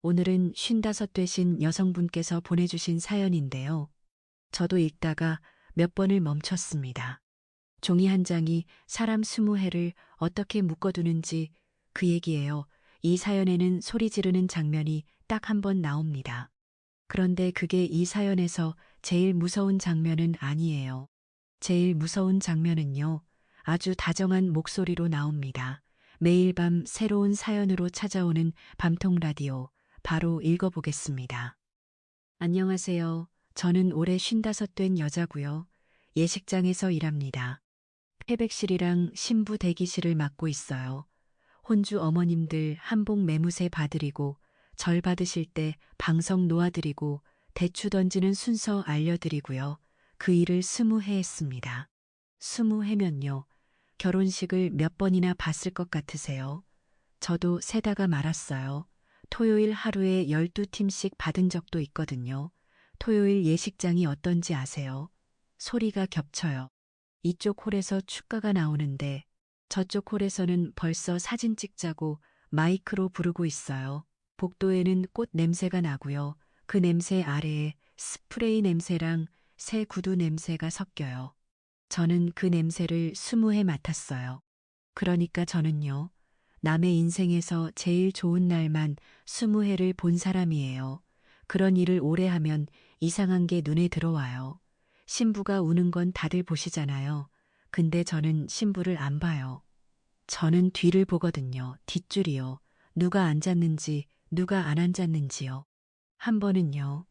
오늘은 55 되신 여성분께서 보내주신 사연인데요. 저도 읽다가 몇 번을 멈췄습니다. 종이 한 장이 사람 20회를 어떻게 묶어두는지 그 얘기예요. 이 사연에는 소리 지르는 장면이 딱 한 번 나옵니다. 그런데 그게 이 사연에서 제일 무서운 장면은 아니에요. 제일 무서운 장면은요, 아주 다정한 목소리로 나옵니다. 매일 밤 새로운 사연으로 찾아오는 밤통 라디오, 바로 읽어보겠습니다. 안녕하세요. 저는 올해 55 된 여자고요. 예식장에서 일합니다. 패백실이랑 신부 대기실을 맡고 있어요. 혼주 어머님들 한복 매무새 봐드리고 절 받으실 때 방석 놓아드리고 대추 던지는 순서 알려드리고요. 그 일을 20회 했습니다. 20회면요. 결혼식을 몇 번이나 봤을 것 같으세요? 저도 세다가 말았어요. 토요일 하루에 12팀씩 받은 적도 있거든요. 토요일 예식장이 어떤지 아세요? 소리가 겹쳐요. 이쪽 홀에서 축가가 나오는데 저쪽 홀에서는 벌써 사진 찍자고 마이크로 부르고 있어요. 복도에는 꽃 냄새가 나고요. 그 냄새 아래에 스프레이 냄새랑 새 구두 냄새가 섞여요. 저는 그 냄새를 20회 맡았어요. 그러니까 저는요, 남의 인생에서 제일 좋은 날만 20회를 본 사람이에요. 그런 일을 오래 하면 이상한 게 눈에 들어와요. 신부가 우는 건 다들 보시잖아요. 근데 저는 신부를 안 봐요. 저는 뒤를 보거든요. 뒷줄이요. 누가 앉았는지, 누가 안 앉았는지요. 한 번은요.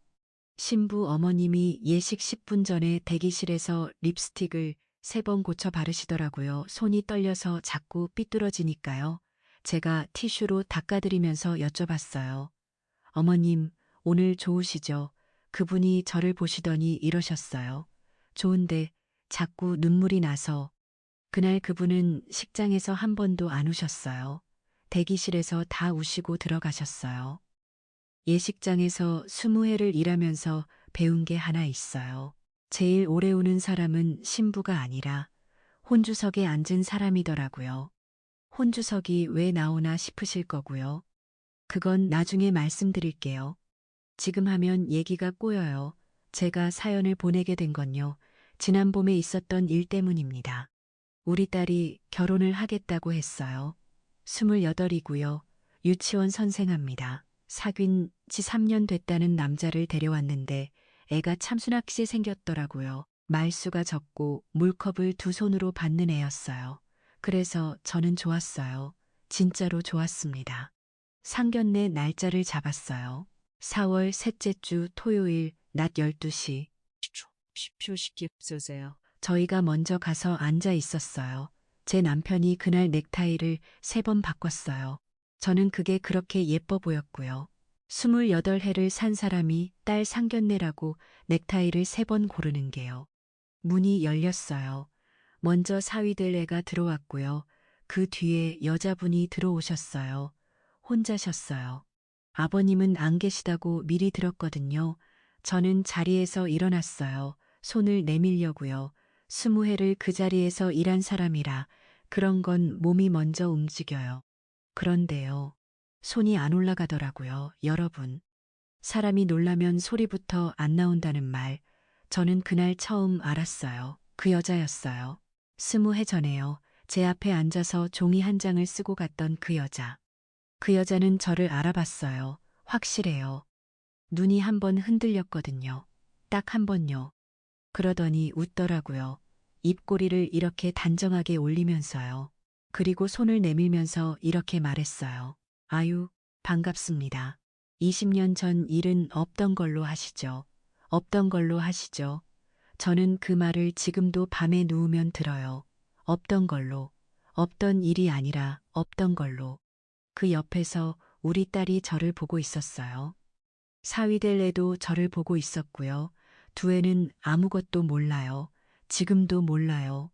신부 어머님이 예식 10분 전에 대기실에서 립스틱을 3번 고쳐 바르시더라고요. 손이 떨려서 자꾸 삐뚤어지니까요. 제가 티슈로 닦아드리면서 여쭤봤어요. 어머님, 오늘 좋으시죠? 그분이 저를 보시더니 이러셨어요. 좋은데 자꾸 눈물이 나서. 그날 그분은 식장에서 한 번도 안 우셨어요. 대기실에서 다 우시고 들어가셨어요. 예식장에서 20회를 일하면서 배운 게 하나 있어요. 제일 오래 우는 사람은 신부가 아니라 혼주석에 앉은 사람이더라고요. 혼주석이 왜 나오나 싶으실 거고요. 그건 나중에 말씀드릴게요. 지금 하면 얘기가 꼬여요. 제가 사연을 보내게 된 건요. 지난 봄에 있었던 일 때문입니다. 우리 딸이 결혼을 하겠다고 했어요. 28이고요. 유치원 선생합니다. 사귄 지 3년 됐다는 남자를 데려왔는데 애가 참순학시 생겼더라고요. 말수가 적고 물컵을 2손으로 받는 애였어요. 그래서 저는 좋았어요. 진짜로 좋았습니다. 상견례 날짜를 잡았어요. 4월 셋째 주 토요일 낮 12시. 표시키 쏘세요. 저희가 먼저 가서 앉아 있었어요. 제 남편이 그날 넥타이를 3번 바꿨어요. 저는 그게 그렇게 예뻐 보였고요. 28회를 산 사람이 딸 상견례라고 넥타이를 3번 고르는 게요. 문이 열렸어요. 먼저 사위들 애가 들어왔고요. 그 뒤에 여자분이 들어오셨어요. 혼자셨어요. 아버님은 안 계시다고 미리 들었거든요. 저는 자리에서 일어났어요. 손을 내밀려고요. 20회를 그 자리에서 일한 사람이라 그런 건 몸이 먼저 움직여요. 그런데요. 손이 안 올라가더라고요. 여러분. 사람이 놀라면 소리부터 안 나온다는 말. 저는 그날 처음 알았어요. 그 여자였어요. 20회 전에요. 제 앞에 앉아서 종이 한 장을 쓰고 갔던 그 여자. 그 여자는 저를 알아봤어요. 확실해요. 눈이 한 번 흔들렸거든요. 딱 한 번요. 그러더니 웃더라고요. 입꼬리를 이렇게 단정하게 올리면서요. 그리고 손을 내밀면서 이렇게 말했어요. 아유, 반갑습니다. 20년 전 일은 없던 걸로 하시죠. 없던 걸로 하시죠. 저는 그 말을 지금도 밤에 누우면 들어요. 없던 걸로. 없던 일이 아니라 없던 걸로. 그 옆에서 우리 딸이 저를 보고 있었어요. 사위될 애도 저를 보고 있었고요. 두 애는 아무것도 몰라요. 지금도 몰라요.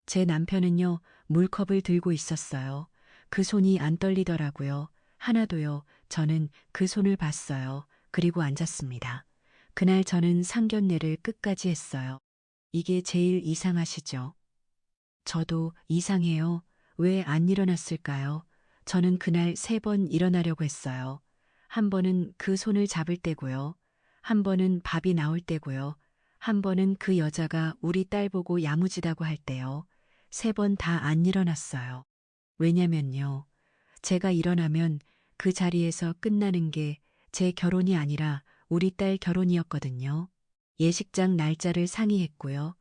제 남편은요, 물컵을 들고 있었어요. 그 손이 안 떨리더라고요. 하나도요. 저는 그 손을 봤어요. 그리고 앉았습니다. 그날 저는 상견례를 끝까지 했어요. 이게 제일 이상하시죠? 저도 이상해요. 왜 안 일어났을까요? 저는 그날 3번 일어나려고 했어요. 한 번은 그 손을 잡을 때고요. 한 번은 밥이 나올 때고요. 한 번은 그 여자가 우리 딸 보고 야무지다고 할 때요. 3번 다 안 일어났어요. 왜냐면요. 제가 일어나면 그 자리에서 끝나는 게 제 결혼이 아니라 우리 딸 결혼이었거든요. 예식장 날짜를 상의했고요.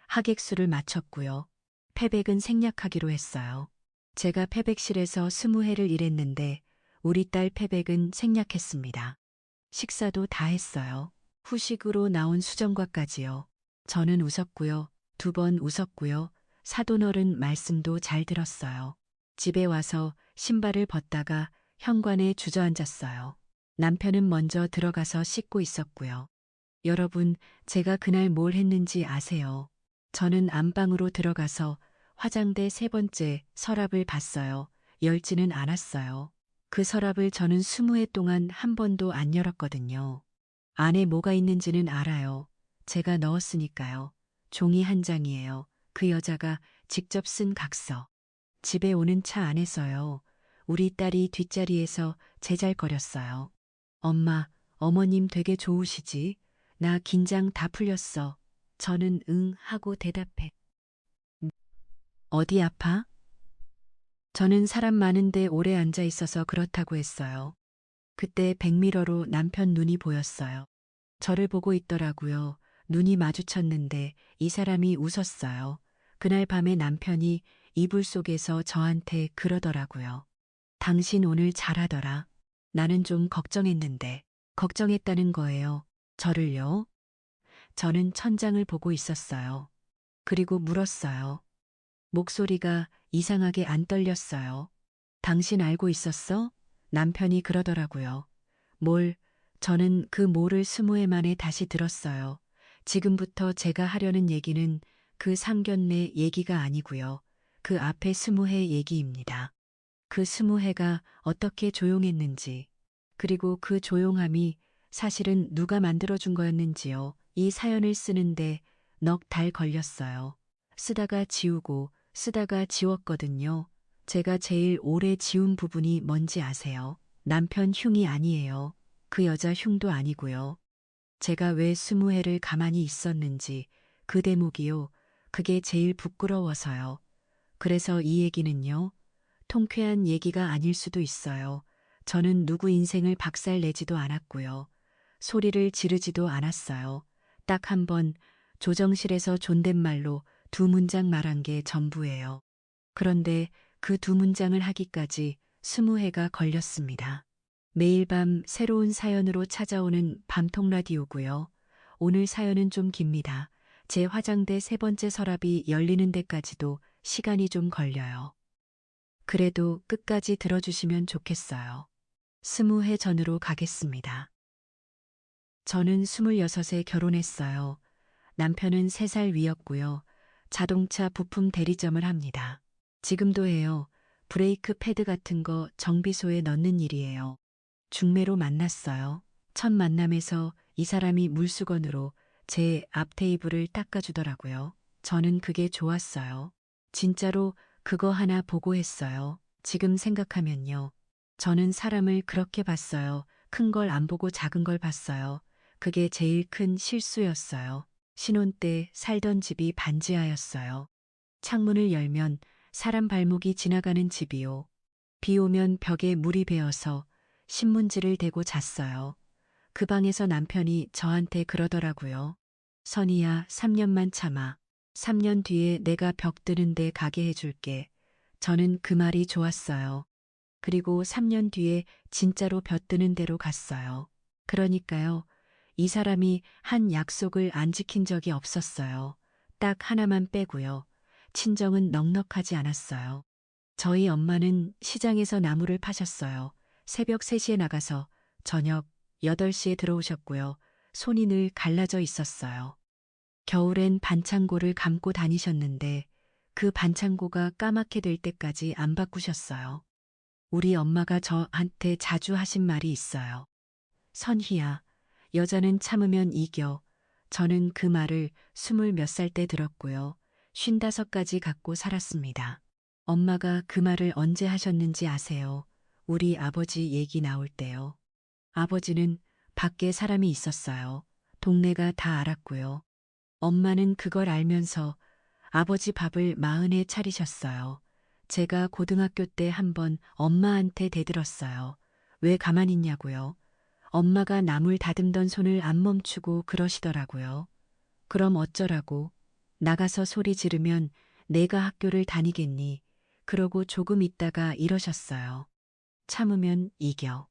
하객수를 맞췄고요. 패백은 생략하기로 했어요. 제가 패백실에서 20회를 일했는데 우리 딸 패백은 생략했습니다. 식사도 다 했어요. 후식으로 나온 수정과까지요. 저는 웃었고요. 2번 웃었고요. 사돈어른 말씀도 잘 들었어요. 집에 와서 신발을 벗다가 현관에 주저앉았어요. 남편은 먼저 들어가서 씻고 있었고요. 여러분, 제가 그날 뭘 했는지 아세요? 저는 안방으로 들어가서 화장대 3번째 서랍을 봤어요. 열지는 않았어요. 그 서랍을 저는 20회 동안 한 번도 안 열었거든요. 안에 뭐가 있는지는 알아요. 제가 넣었으니까요. 종이 한 장이에요. 그 여자가 직접 쓴 각서. 집에 오는 차 안에서요. 우리 딸이 뒷자리에서 제잘거렸어요. 엄마, 어머님 되게 좋으시지? 나 긴장 다 풀렸어. 저는 응 하고 대답해. 어디 아파? 저는 사람 많은데 오래 앉아 있어서 그렇다고 했어요. 그때 백미러로 남편 눈이 보였어요. 저를 보고 있더라고요. 눈이 마주쳤는데 이 사람이 웃었어요. 그날 밤에 남편이 이불 속에서 저한테 그러더라고요. 당신 오늘 잘하더라. 나는 좀 걱정했는데. 걱정했다는 거예요. 저를요? 저는 천장을 보고 있었어요. 그리고 물었어요. 목소리가 이상하게 안 떨렸어요. 당신 알고 있었어? 남편이 그러더라고요. 뭘, 저는 그 뭐를 20회 만에 다시 들었어요. 지금부터 제가 하려는 얘기는 그 상견례 얘기가 아니고요. 그 앞에 20회 얘기입니다. 그 20회가 어떻게 조용했는지, 그리고 그 조용함이 사실은 누가 만들어준 거였는지요. 이 사연을 쓰는데 넉 달 걸렸어요. 쓰다가 지우고 쓰다가 지웠거든요. 제가 제일 오래 지운 부분이 뭔지 아세요? 남편 흉이 아니에요. 그 여자 흉도 아니고요. 제가 왜 20회를 가만히 있었는지 그 대목이요. 그게 제일 부끄러워서요. 그래서 이 얘기는요. 통쾌한 얘기가 아닐 수도 있어요. 저는 누구 인생을 박살내지도 않았고요. 소리를 지르지도 않았어요. 딱 한 번 조정실에서 존댓말로 2문장 말한 게 전부예요. 그런데 그 2문장을 하기까지 20회가 걸렸습니다. 매일 밤 새로운 사연으로 찾아오는 밤통 라디오고요. 오늘 사연은 좀 깁니다. 제 화장대 3번째 서랍이 열리는 데까지도 시간이 좀 걸려요. 그래도 끝까지 들어주시면 좋겠어요. 20회 전으로 가겠습니다. 저는 26에 결혼했어요. 남편은 3살 위였고요. 자동차 부품 대리점을 합니다. 지금도 해요. 브레이크 패드 같은 거 정비소에 넣는 일이에요. 중매로 만났어요. 첫 만남에서 이 사람이 물수건으로 제 앞 테이블을 닦아주더라고요. 저는 그게 좋았어요. 진짜로 그거 하나 보고 했어요. 지금 생각하면요. 저는 사람을 그렇게 봤어요. 큰 걸 안 보고 작은 걸 봤어요. 그게 제일 큰 실수였어요. 신혼 때 살던 집이 반지하였어요. 창문을 열면 사람 발목이 지나가는 집이요. 비 오면 벽에 물이 배어서 신문지를 대고 잤어요. 그 방에서 남편이 저한테 그러더라고요. 선이야, 3년만 참아. 3년 뒤에 내가 벽 뜨는 데 가게 해줄게. 저는 그 말이 좋았어요. 그리고 3년 뒤에 진짜로 벼 뜨는 데로 갔어요. 그러니까요. 이 사람이 한 약속을 안 지킨 적이 없었어요. 딱 하나만 빼고요. 친정은 넉넉하지 않았어요. 저희 엄마는 시장에서 나무를 파셨어요. 새벽 3시에 나가서 저녁 8시에 들어오셨고요. 손이 늘 갈라져 있었어요. 겨울엔 반창고를 감고 다니셨는데 그 반창고가 까맣게 될 때까지 안 바꾸셨어요. 우리 엄마가 저한테 자주 하신 말이 있어요. 선희야, 여자는 참으면 이겨. 저는 그 말을 20몇 살 때 들었고요. 55까지 갖고 살았습니다. 엄마가 그 말을 언제 하셨는지 아세요? 우리 아버지 얘기 나올 때요. 아버지는 밖에 사람이 있었어요. 동네가 다 알았고요. 엄마는 그걸 알면서 아버지 밥을 40에 차리셨어요. 제가 고등학교 때 한번 엄마한테 대들었어요. 왜 가만히 있냐고요. 엄마가 나물 다듬던 손을 안 멈추고 그러시더라고요. 그럼 어쩌라고. 나가서 소리 지르면 내가 학교를 다니겠니. 그러고 조금 있다가 이러셨어요. 참으면 이겨.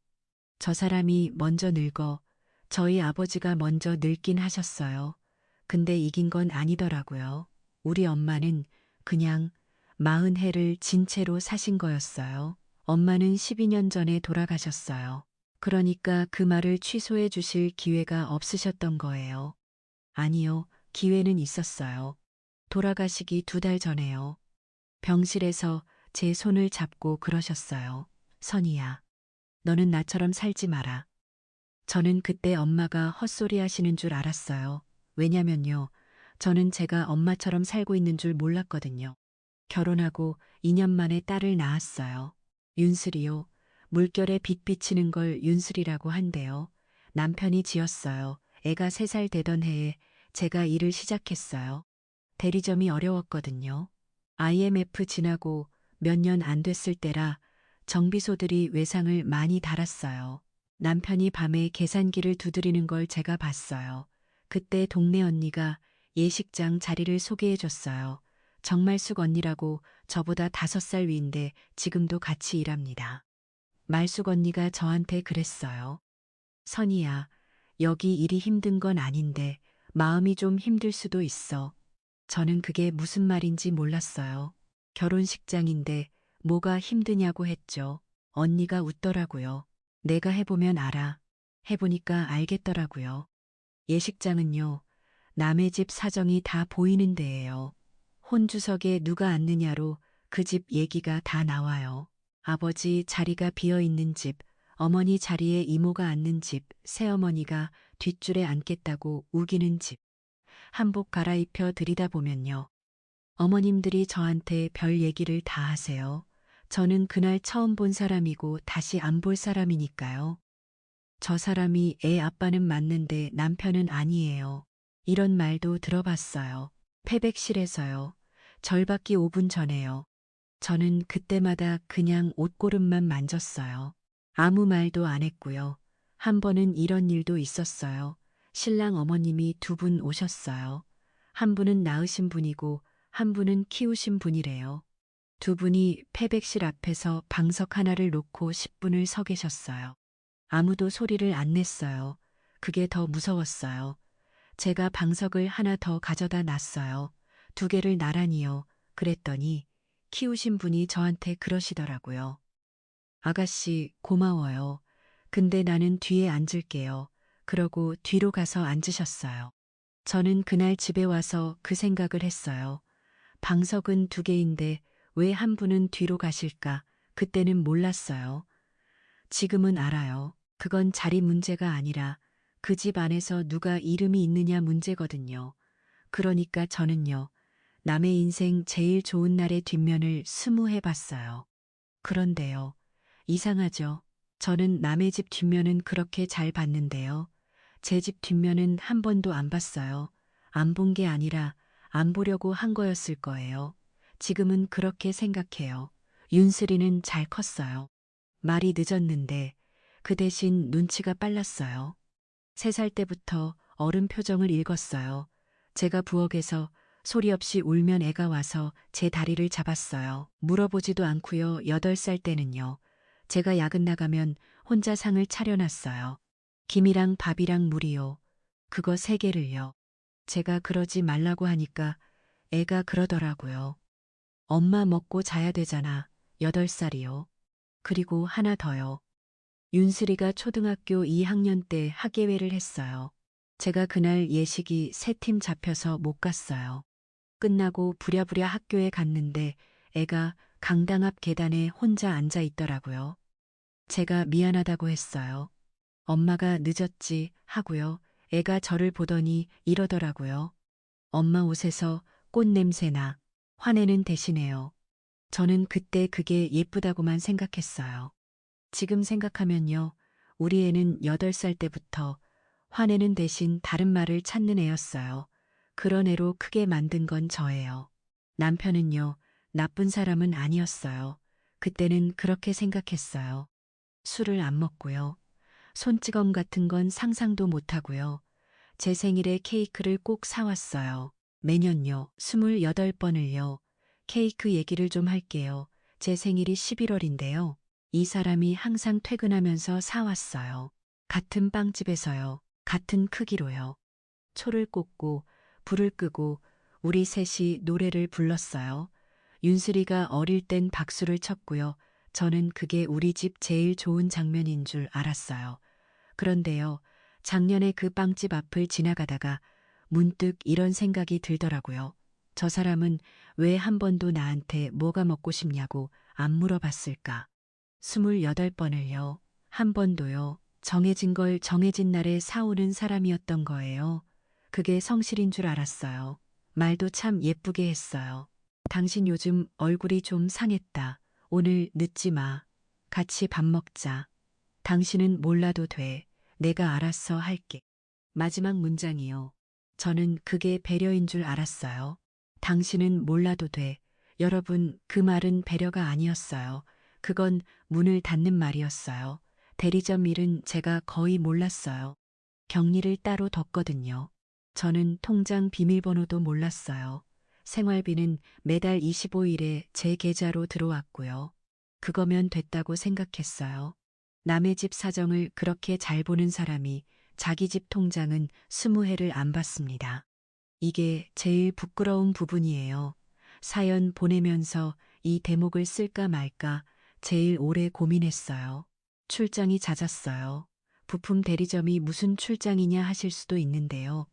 저 사람이 먼저 늙어. 저희 아버지가 먼저 늙긴 하셨어요. 근데 이긴 건 아니더라고요. 우리 엄마는 그냥 40해를 진 채로 사신 거였어요. 엄마는 12년 전에 돌아가셨어요. 그러니까 그 말을 취소해 주실 기회가 없으셨던 거예요. 아니요, 기회는 있었어요. 돌아가시기 2달 전에요. 병실에서 제 손을 잡고 그러셨어요. 선이야, 너는 나처럼 살지 마라. 저는 그때 엄마가 헛소리 하시는 줄 알았어요. 왜냐면요, 저는 제가 엄마처럼 살고 있는 줄 몰랐거든요. 결혼하고 2년 만에 딸을 낳았어요. 윤슬이요. 물결에 빛 비치는 걸 윤슬이라고 한대요. 남편이 지었어요. 애가 3살 되던 해에 제가 일을 시작했어요. 대리점이 어려웠거든요. IMF 지나고 몇 년 안 됐을 때라 정비소들이 외상을 많이 달았어요. 남편이 밤에 계산기를 두드리는 걸 제가 봤어요. 그때 동네 언니가 예식장 자리를 소개해 줬어요. 정말숙 언니라고 저보다 5살 위인데 지금도 같이 일합니다. 말숙 언니가 저한테 그랬어요. 선이야, 여기 일이 힘든 건 아닌데 마음이 좀 힘들 수도 있어. 저는 그게 무슨 말인지 몰랐어요. 결혼식장인데 뭐가 힘드냐고 했죠. 언니가 웃더라고요. 내가 해보면 알아. 해보니까 알겠더라고요. 예식장은요, 남의 집 사정이 다 보이는 데예요. 혼주석에 누가 앉느냐로 그 집 얘기가 다 나와요. 아버지 자리가 비어 있는 집, 어머니 자리에 이모가 앉는 집, 새어머니가 뒷줄에 앉겠다고 우기는 집. 한복 갈아입혀 드리다 보면요. 어머님들이 저한테 별 얘기를 다 하세요. 저는 그날 처음 본 사람이고 다시 안 볼 사람이니까요. 저 사람이 애 아빠는 맞는데 남편은 아니에요. 이런 말도 들어봤어요. 패백실에서요. 절받기 5분 전에요. 저는 그때마다 그냥 옷고름만 만졌어요. 아무 말도 안 했고요. 한 번은 이런 일도 있었어요. 신랑 어머님이 2분 오셨어요. 한 분은 낳으신 분이고 한 분은 키우신 분이래요. 2분이 패백실 앞에서 방석 하나를 놓고 10분을 서 계셨어요. 아무도 소리를 안 냈어요. 그게 더 무서웠어요. 제가 방석을 하나 더 가져다 놨어요. 2개를 나란히요. 그랬더니 키우신 분이 저한테 그러시더라고요. 아가씨, 고마워요. 근데 나는 뒤에 앉을게요. 그러고 뒤로 가서 앉으셨어요. 저는 그날 집에 와서 그 생각을 했어요. 방석은 2개인데 왜 한 분은 뒤로 가실까? 그때는 몰랐어요. 지금은 알아요. 그건 자리 문제가 아니라 그 집 안에서 누가 이름이 있느냐 문제거든요. 그러니까 저는요, 남의 인생 제일 좋은 날의 뒷면을 20해 봤어요. 그런데요, 이상하죠. 저는 남의 집 뒷면은 그렇게 잘 봤는데요. 제 집 뒷면은 한 번도 안 봤어요. 안 본 게 아니라 안 보려고 한 거였을 거예요. 지금은 그렇게 생각해요. 윤슬이는 잘 컸어요. 말이 늦었는데 그 대신 눈치가 빨랐어요. 3살 때부터 어른 표정을 읽었어요. 제가 부엌에서 소리 없이 울면 애가 와서 제 다리를 잡았어요. 물어보지도 않고요. 8살 때는요. 제가 야근 나가면 혼자 상을 차려놨어요. 김이랑 밥이랑 물이요. 그거 3개를요. 제가 그러지 말라고 하니까 애가 그러더라고요. 엄마 먹고 자야 되잖아. 8살이요. 그리고 하나 더요. 윤슬이가 초등학교 2학년 때 학예회를 했어요. 제가 그날 예식이 3팀 잡혀서 못 갔어요. 끝나고 부랴부랴 학교에 갔는데 애가 강당 앞 계단에 혼자 앉아 있더라고요. 제가 미안하다고 했어요. 엄마가 늦었지 하고요. 애가 저를 보더니 이러더라고요. 엄마 옷에서 꽃 냄새 나. 화내는 대신에요. 저는 그때 그게 예쁘다고만 생각했어요. 지금 생각하면요. 우리 애는 8살 때부터 화내는 대신 다른 말을 찾는 애였어요. 그런 애로 크게 만든 건 저예요. 남편은요, 나쁜 사람은 아니었어요. 그때는 그렇게 생각했어요. 술을 안 먹고요. 손찌검 같은 건 상상도 못하고요. 제 생일에 케이크를 꼭 사왔어요. 매년요, 28번을요. 케이크 얘기를 좀 할게요. 제 생일이 11월인데요. 이 사람이 항상 퇴근하면서 사왔어요. 같은 빵집에서요. 같은 크기로요. 초를 꽂고 불을 끄고 우리 셋이 노래를 불렀어요. 윤슬이가 어릴 땐 박수를 쳤고요. 저는 그게 우리 집 제일 좋은 장면인 줄 알았어요. 그런데요, 작년에 그 빵집 앞을 지나가다가 문득 이런 생각이 들더라고요. 저 사람은 왜 한 번도 나한테 뭐가 먹고 싶냐고 안 물어봤을까? 28번을요. 한 번도요. 정해진 걸 정해진 날에 사오는 사람이었던 거예요. 그게 성실인 줄 알았어요. 말도 참 예쁘게 했어요. 당신 요즘 얼굴이 좀 상했다. 오늘 늦지 마. 같이 밥 먹자. 당신은 몰라도 돼. 내가 알아서 할게. 마지막 문장이요. 저는 그게 배려인 줄 알았어요. 당신은 몰라도 돼. 여러분, 그 말은 배려가 아니었어요. 그건 문을 닫는 말이었어요. 대리점 일은 제가 거의 몰랐어요. 격리를 따로 뒀거든요. 저는 통장 비밀번호도 몰랐어요. 생활비는 매달 25일에 제 계좌로 들어왔고요. 그거면 됐다고 생각했어요. 남의 집 사정을 그렇게 잘 보는 사람이 자기 집 통장은 20회를 안 받습니다. 이게 제일 부끄러운 부분이에요. 사연 보내면서 이 대목을 쓸까 말까 제일 오래 고민했어요. 출장이 잦았어요. 부품 대리점이 무슨 출장이냐 하실 수도 있는데요.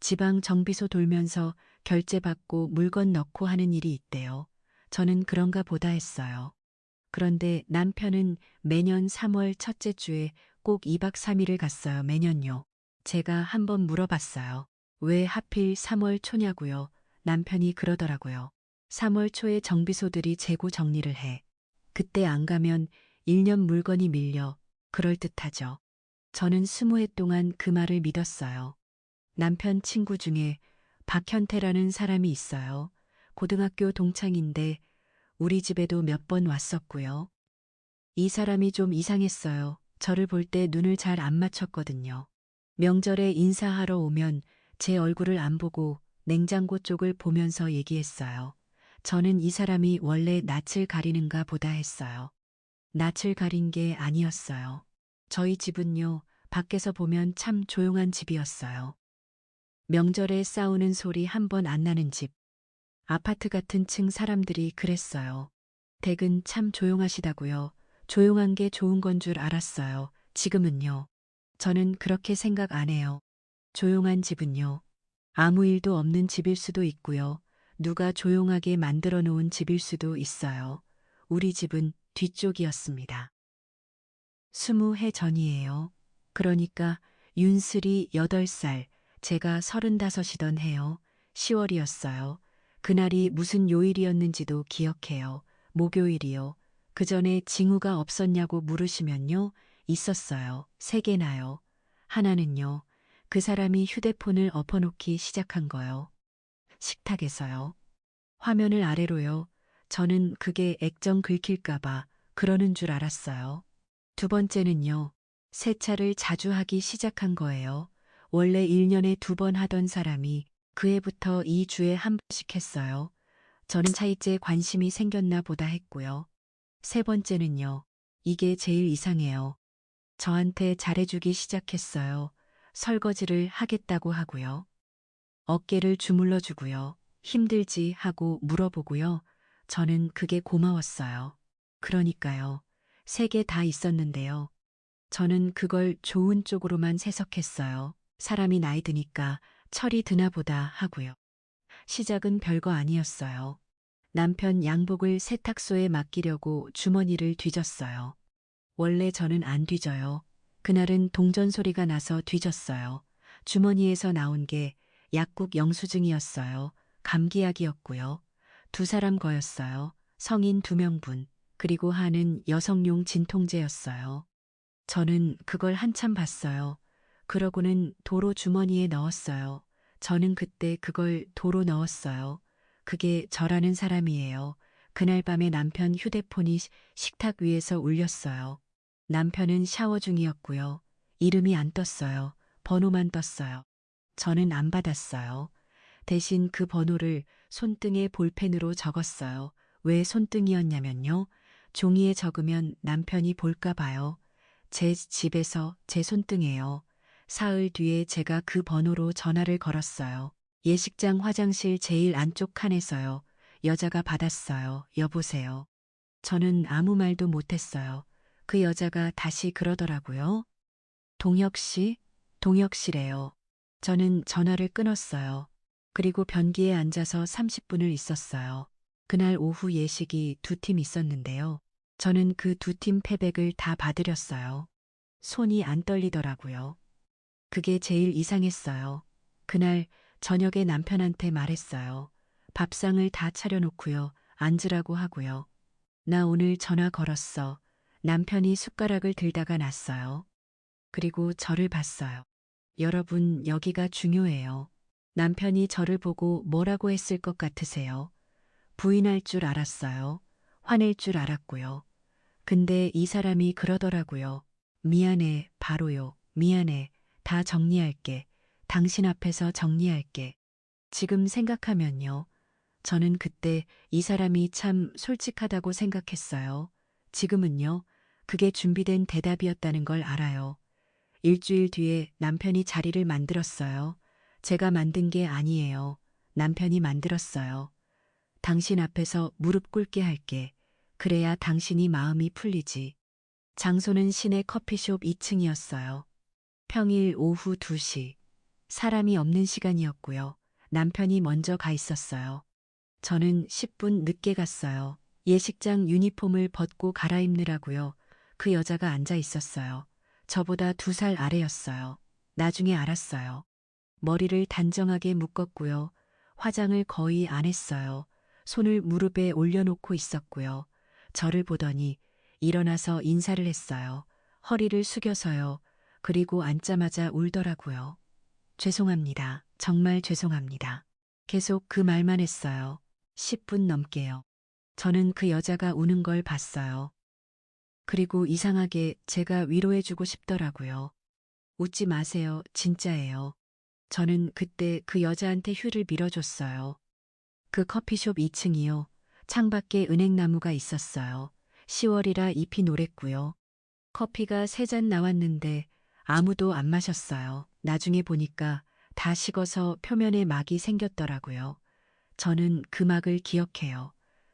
지방 정비소 돌면서 결제받고 물건 넣고 하는 일이 있대요. 저는 그런가 보다 했어요. 그런데 남편은 매년 3월 첫째 주에 꼭 2박 3일을 갔어요. 매년요. 제가 한번 물어봤어요. 왜 하필 3월 초냐고요. 남편이 그러더라고요. 3월 초에 정비소들이 재고 정리를 해. 그때 안 가면 1년 물건이 밀려. 그럴듯하죠. 저는 20회 동안 그 말을 믿었어요. 남편 친구 중에 박현태라는 사람이 있어요. 고등학교 동창인데 우리 집에도 몇 번 왔었고요. 이 사람이 좀 이상했어요. 저를 볼 때 눈을 잘 안 맞췄거든요. 명절에 인사하러 오면 제 얼굴을 안 보고 냉장고 쪽을 보면서 얘기했어요. 저는 이 사람이 원래 낯을 가리는가 보다 했어요. 낯을 가린 게 아니었어요. 저희 집은요, 밖에서 보면 참 조용한 집이었어요. 명절에 싸우는 소리 한 번 안 나는 집. 아파트 같은 층 사람들이 그랬어요. 댁은 참 조용하시다고요. 조용한 게 좋은 건 줄 알았어요. 지금은요. 저는 그렇게 생각 안 해요. 조용한 집은요. 아무 일도 없는 집일 수도 있고요. 누가 조용하게 만들어 놓은 집일 수도 있어요. 우리 집은 뒤쪽이었습니다. 20해 전이에요. 그러니까 윤슬이 8살, 제가 35이던 해요. 10월이었어요. 그날이 무슨 요일이었는지도 기억해요. 목요일이요. 그 전에 징후가 없었냐고 물으시면요. 있었어요. 3개나요. 하나는요. 그 사람이 휴대폰을 엎어놓기 시작한 거요. 식탁에서요. 화면을 아래로요. 저는 그게 액정 긁힐까봐 그러는 줄 알았어요. 두 번째는요. 세차를 자주 하기 시작한 거예요. 원래 1년에 2번 하던 사람이 그 해부터 2주에 한 번씩 했어요. 저는 차이째 관심이 생겼나 보다 했고요. 세 번째는요. 이게 제일 이상해요. 저한테 잘해주기 시작했어요. 설거지를 하겠다고 하고요. 어깨를 주물러 주고요. 힘들지 하고 물어보고요. 저는 그게 고마웠어요. 그러니까요. 3개 다 있었는데요. 저는 그걸 좋은 쪽으로만 해석했어요. 사람이 나이 드니까 철이 드나 보다 하고요. 시작은 별거 아니었어요. 남편 양복을 세탁소에 맡기려고 주머니를 뒤졌어요. 원래 저는 안 뒤져요. 그날은 동전 소리가 나서 뒤졌어요. 주머니에서 나온 게 약국 영수증이었어요. 감기약이었고요. 2사람 거였어요. 성인 2명분. 그리고 하는 여성용 진통제였어요. 저는 그걸 한참 봤어요. 그러고는 도로 주머니에 넣었어요. 저는 그때 그걸 도로 넣었어요. 그게 저라는 사람이에요. 그날 밤에 남편 휴대폰이 식탁 위에서 울렸어요. 남편은 샤워 중이었고요. 이름이 안 떴어요. 번호만 떴어요. 저는 안 받았어요. 대신 그 번호를 손등에 볼펜으로 적었어요. 왜 손등이었냐면요. 종이에 적으면 남편이 볼까 봐요. 제 집에서 제 손등에요. 사흘 뒤에 제가 그 번호로 전화를 걸었어요. 예식장 화장실 제일 안쪽 칸에서요. 여자가 받았어요. 여보세요. 저는 아무 말도 못했어요. 그 여자가 다시 그러더라고요. 동혁 씨? 동혁 씨래요. 저는 전화를 끊었어요. 그리고 변기에 앉아서 30분을 있었어요. 그날 오후 예식이 두 팀 있었는데요. 저는 그 두 팀 패백을 다 받으렸어요. 손이 안 떨리더라고요. 그게 제일 이상했어요. 그날 저녁에 남편한테 말했어요. 밥상을 다 차려놓고요. 앉으라고 하고요. 나 오늘 전화 걸었어. 남편이 숟가락을 들다가 놨어요. 그리고 저를 봤어요. 여러분, 여기가 중요해요. 남편이 저를 보고 뭐라고 했을 것 같으세요? 부인할 줄 알았어요. 화낼 줄 알았고요. 근데 이 사람이 그러더라고요. 미안해, 바로요. 미안해. 다 정리할게. 당신 앞에서 정리할게. 지금 생각하면요. 저는 그때 이 사람이 참 솔직하다고 생각했어요. 지금은요. 그게 준비된 대답이었다는 걸 알아요. 일주일 뒤에 남편이 자리를 만들었어요. 제가 만든 게 아니에요. 남편이 만들었어요. 당신 앞에서 무릎 꿇게 할게. 그래야 당신이 마음이 풀리지. 장소는 시내 커피숍 2층이었어요. 평일 오후 2시. 사람이 없는 시간이었고요. 남편이 먼저 가 있었어요. 저는 10분 늦게 갔어요. 예식장 유니폼을 벗고 갈아입느라고요. 그 여자가 앉아 있었어요. 저보다 2살 아래였어요. 나중에 알았어요. 머리를 단정하게 묶었고요. 화장을 거의 안 했어요. 손을 무릎에 올려놓고 있었고요. 저를 보더니 일어나서 인사를 했어요. 허리를 숙여서요. 그리고 앉자마자 울더라고요. 죄송합니다. 정말 죄송합니다. 계속 그 말만 했어요. 10분 넘게요. 저는 그 여자가 우는 걸 봤어요. 그리고 이상하게 제가 위로해주고 싶더라고요. 웃지 마세요. 진짜예요. 저는 그때 그 여자한테 휴를 밀어줬어요. 그 커피숍 2층이요. 창밖에 은행나무가 있었어요. 10월이라 잎이 노랬고요. 커피가 3잔 나왔는데 아무도 안 마셨어요. 나중에 보니까 다 식어서 표면에 막이 생겼더라고요. 저는 그 막을 기억해요.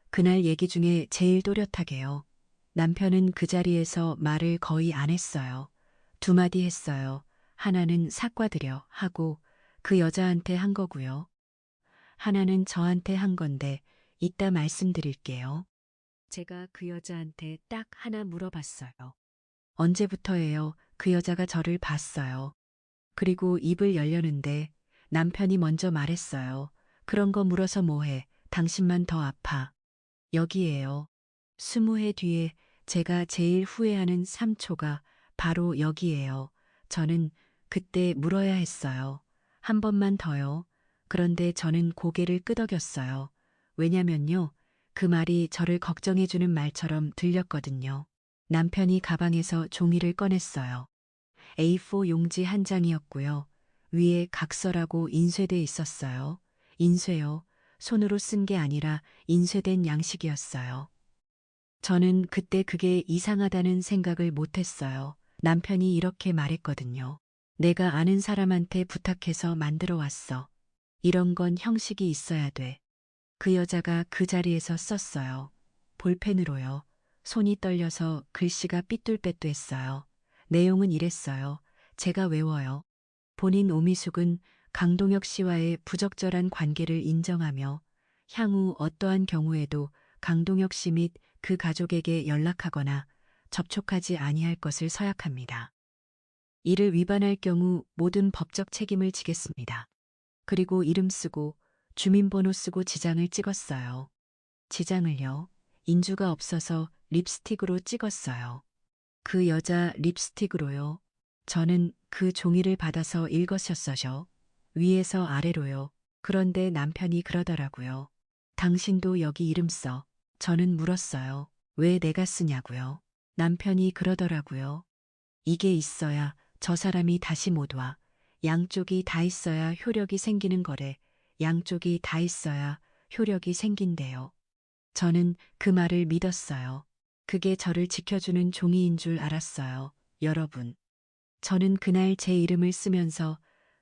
그날 얘기 중에 제일 또렷하게요. 남편은 그 자리에서 말을 거의 안 했어요. 2마디 했어요. 하나는 사과드려 하고 그 여자한테 한 거고요. 하나는 저한테 한 건데 이따 말씀드릴게요. 제가 그 여자한테 딱 하나 물어봤어요. 언제부터예요? 그 여자가 저를 봤어요. 그리고 입을 열려는데 남편이 먼저 말했어요. 그런 거 물어서 뭐해? 당신만 더 아파. 여기에요. 20해 뒤에 제가 제일 후회하는 3초가 바로 여기에요. 저는 그때 물어야 했어요. 한 번만 더요. 그런데 저는 고개를 끄덕였어요. 왜냐면요. 그 말이 저를 걱정해주는 말처럼 들렸거든요. 남편이 가방에서 종이를 꺼냈어요. A4 용지 한 장이었고요. 위에 각서라고 인쇄돼 있었어요. 인쇄요. 손으로 쓴 게 아니라 인쇄된 양식이었어요. 저는 그때 그게 이상하다는 생각을 못했어요. 남편이 이렇게 말했거든요. 내가 아는 사람한테 부탁해서 만들어 왔어. 이런 건 형식이 있어야 돼. 그 여자가 그 자리에서 썼어요. 볼펜으로요. 손이 떨려서 글씨가 삐뚤빼뚤했어요. 내용은 이랬어요. 제가 외워요. 본인 오미숙은 강동혁 씨와의 부적절한 관계를 인정하며 향후 어떠한 경우에도 강동혁 씨 및 그 가족에게 연락하거나 접촉하지 아니할 것을 서약합니다. 이를 위반할 경우 모든 법적 책임을 지겠습니다. 그리고 이름 쓰고 주민번호 쓰고 지장을 찍었어요. 지장을요. 인주가 없어서 립스틱으로 찍었어요. 그 여자 립스틱으로요. 저는 그 종이를 받아서 읽었었어요. 위에서 아래로요. 그런데 남편이 그러더라고요. 당신도 여기 이름 써. 저는 물었어요. 왜 내가 쓰냐고요. 남편이 그러더라고요. 이게 있어야 저 사람이 다시 못 와. 양쪽이 다 있어야 효력이 생기는 거래. 양쪽이 다 있어야 효력이 생긴대요. 저는 그 말을 믿었어요. 그게 저를 지켜주는 종이인 줄 알았어요. 여러분. 저는 그날 제 이름을 쓰면서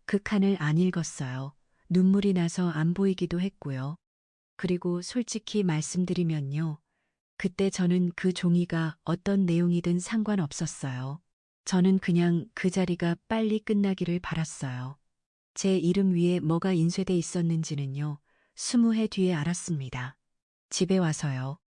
그 칸을 안 읽었어요. 눈물이 나서 안 보이기도 했고요. 그리고 솔직히 말씀드리면요. 그때 저는 그 종이가 어떤 내용이든 상관없었어요. 저는 그냥 그 자리가 빨리 끝나기를 바랐어요. 제 이름 위에 뭐가 인쇄돼 있었는지는요. 20해 뒤에 알았습니다. 집에 와서요.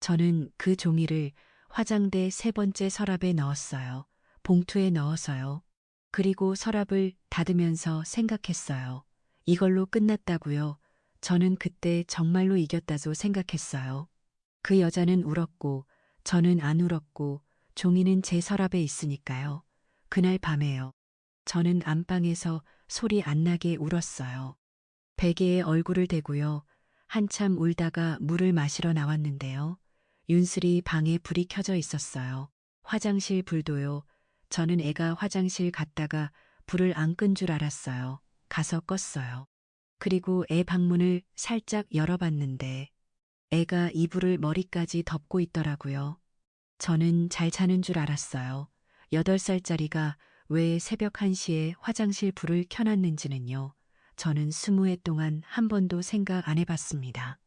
저는 그 종이를 화장대 세 번째 서랍에 넣었어요. 봉투에 넣어서요. 그리고 서랍을 닫으면서 생각했어요. 이걸로 끝났다고요. 저는 그때 정말로 이겼다고 생각했어요. 그 여자는 울었고 저는 안 울었고 종이는 제 서랍에 있으니까요. 그날 밤에요. 저는 안방에서 소리 안 나게 울었어요. 베개에 얼굴을 대고요. 한참 울다가 물을 마시러 나왔는데요. 윤슬이 방에 불이 켜져 있었어요. 화장실 불도요. 저는 애가 화장실 갔다가 불을 안 끈 줄 알았어요. 가서 껐어요. 그리고 애 방문을 살짝 열어봤는데 애가 이불을 머리까지 덮고 있더라고요. 저는 잘 자는 줄 알았어요. 8살짜리가 왜 새벽 1시에 화장실 불을 켜놨는지는요. 저는 20해 동안 한 번도 생각 안 해봤습니다.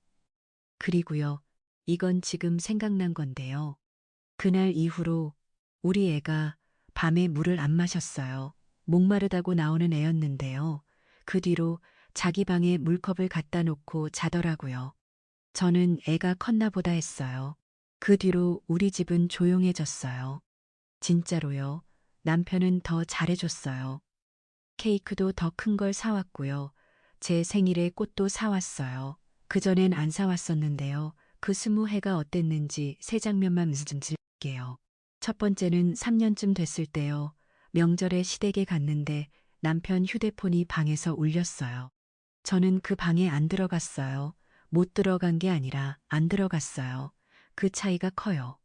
그리고요. 이건 지금 생각난 건데요. 그날 이후로 우리 애가 밤에 물을 안 마셨어요. 목마르다고 나오는 애였는데요. 그 뒤로 자기 방에 물컵을 갖다 놓고 자더라고요. 저는 애가 컸나 보다 했어요. 그 뒤로 우리 집은 조용해졌어요. 진짜로요. 남편은 더 잘해줬어요. 케이크도 더 큰 걸 사왔고요. 제 생일에 꽃도 사왔어요. 그전엔 안 사왔었는데요. 그 20해가 어땠는지 세 장면만 좀 드릴게요. 첫 번째는 3년쯤 됐을 때요. 명절에 시댁에 갔는데 남편 휴대폰이 방에서 울렸어요. 저는 그 방에 안 들어갔어요. 못 들어간 게 아니라 안 들어갔어요. 그 차이가 커요.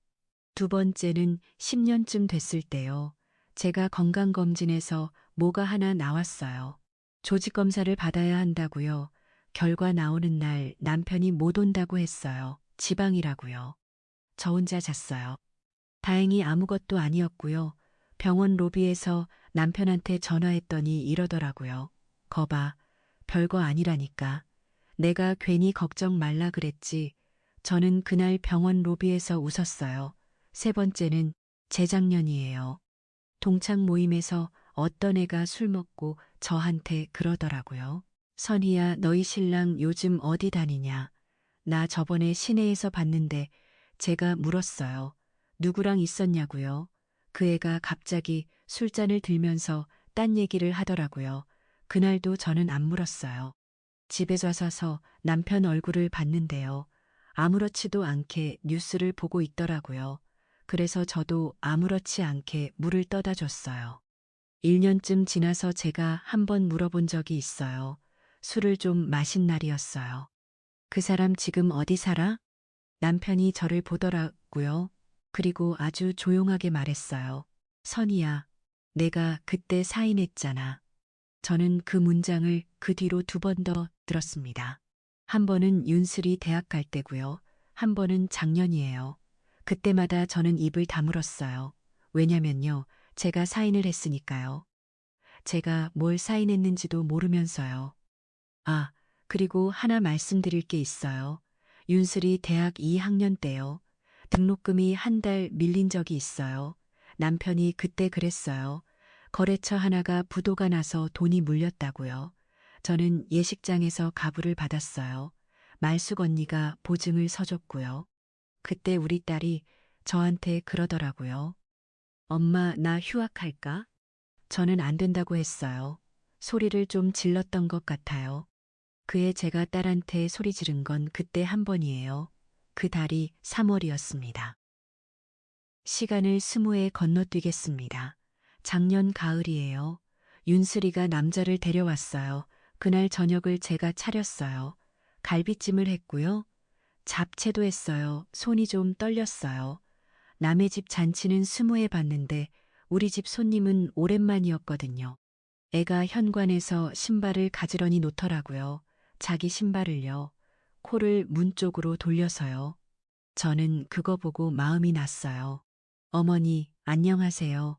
두 번째는 10년쯤 됐을 때요. 제가 건강검진에서 뭐가 하나 나왔어요. 조직검사를 받아야 한다고요. 결과 나오는 날 남편이 못 온다고 했어요. 지방이라고요. 저 혼자 잤어요. 다행히 아무것도 아니었고요. 병원 로비에서 남편한테 전화했더니 이러더라고요. 거봐, 별거 아니라니까. 내가 괜히 걱정 말라 그랬지. 저는 그날 병원 로비에서 웃었어요. 세 번째는 재작년이에요. 동창 모임에서 어떤 애가 술 먹고 저한테 그러더라고요. 선희야, 너희 신랑 요즘 어디 다니냐? 나 저번에 시내에서 봤는데 제가 물었어요. 누구랑 있었냐고요? 그 애가 갑자기 술잔을 들면서 딴 얘기를 하더라고요. 그날도 저는 안 물었어요. 집에 와서서 남편 얼굴을 봤는데요. 아무렇지도 않게 뉴스를 보고 있더라고요. 그래서 저도 아무렇지 않게 물을 떠다 줬어요. 1년쯤 지나서 제가 한 번 물어본 적이 있어요. 술을 좀 마신 날이었어요. 그 사람 지금 어디 살아? 남편이 저를 보더라고요. 그리고 아주 조용하게 말했어요. 선이야, 내가 그때 사인했잖아. 저는 그 문장을 그 뒤로 2번 더 들었습니다. 한 번은 윤슬이 대학 갈 때고요. 한 번은 작년이에요. 그때마다 저는 입을 다물었어요. 왜냐면요. 제가 사인을 했으니까요. 제가 뭘 사인했는지도 모르면서요. 아, 그리고 하나 말씀드릴 게 있어요. 윤슬이 대학 2학년 때요. 등록금이 한 달 밀린 적이 있어요. 남편이 그때 그랬어요. 거래처 하나가 부도가 나서 돈이 물렸다고요. 저는 예식장에서 가부를 받았어요. 말숙 언니가 보증을 서줬고요. 그때 우리 딸이 저한테 그러더라고요. 엄마, 나 휴학할까? 저는 안 된다고 했어요. 소리를 좀 질렀던 것 같아요. 그에 제가 딸한테 소리 지른 건 그때 한 번이에요. 그 달이 3월이었습니다. 시간을 20회 건너뛰겠습니다. 작년 가을이에요. 윤슬이가 남자를 데려왔어요. 그날 저녁을 제가 차렸어요. 갈비찜을 했고요. 잡채도 했어요. 손이 좀 떨렸어요. 남의 집 잔치는 20회 봤는데 우리 집 손님은 오랜만이었거든요. 애가 현관에서 신발을 가지런히 놓더라고요. 자기 신발을요. 코를 문 쪽으로 돌려서요. 저는 그거 보고 마음이 났어요. 어머니, 안녕하세요.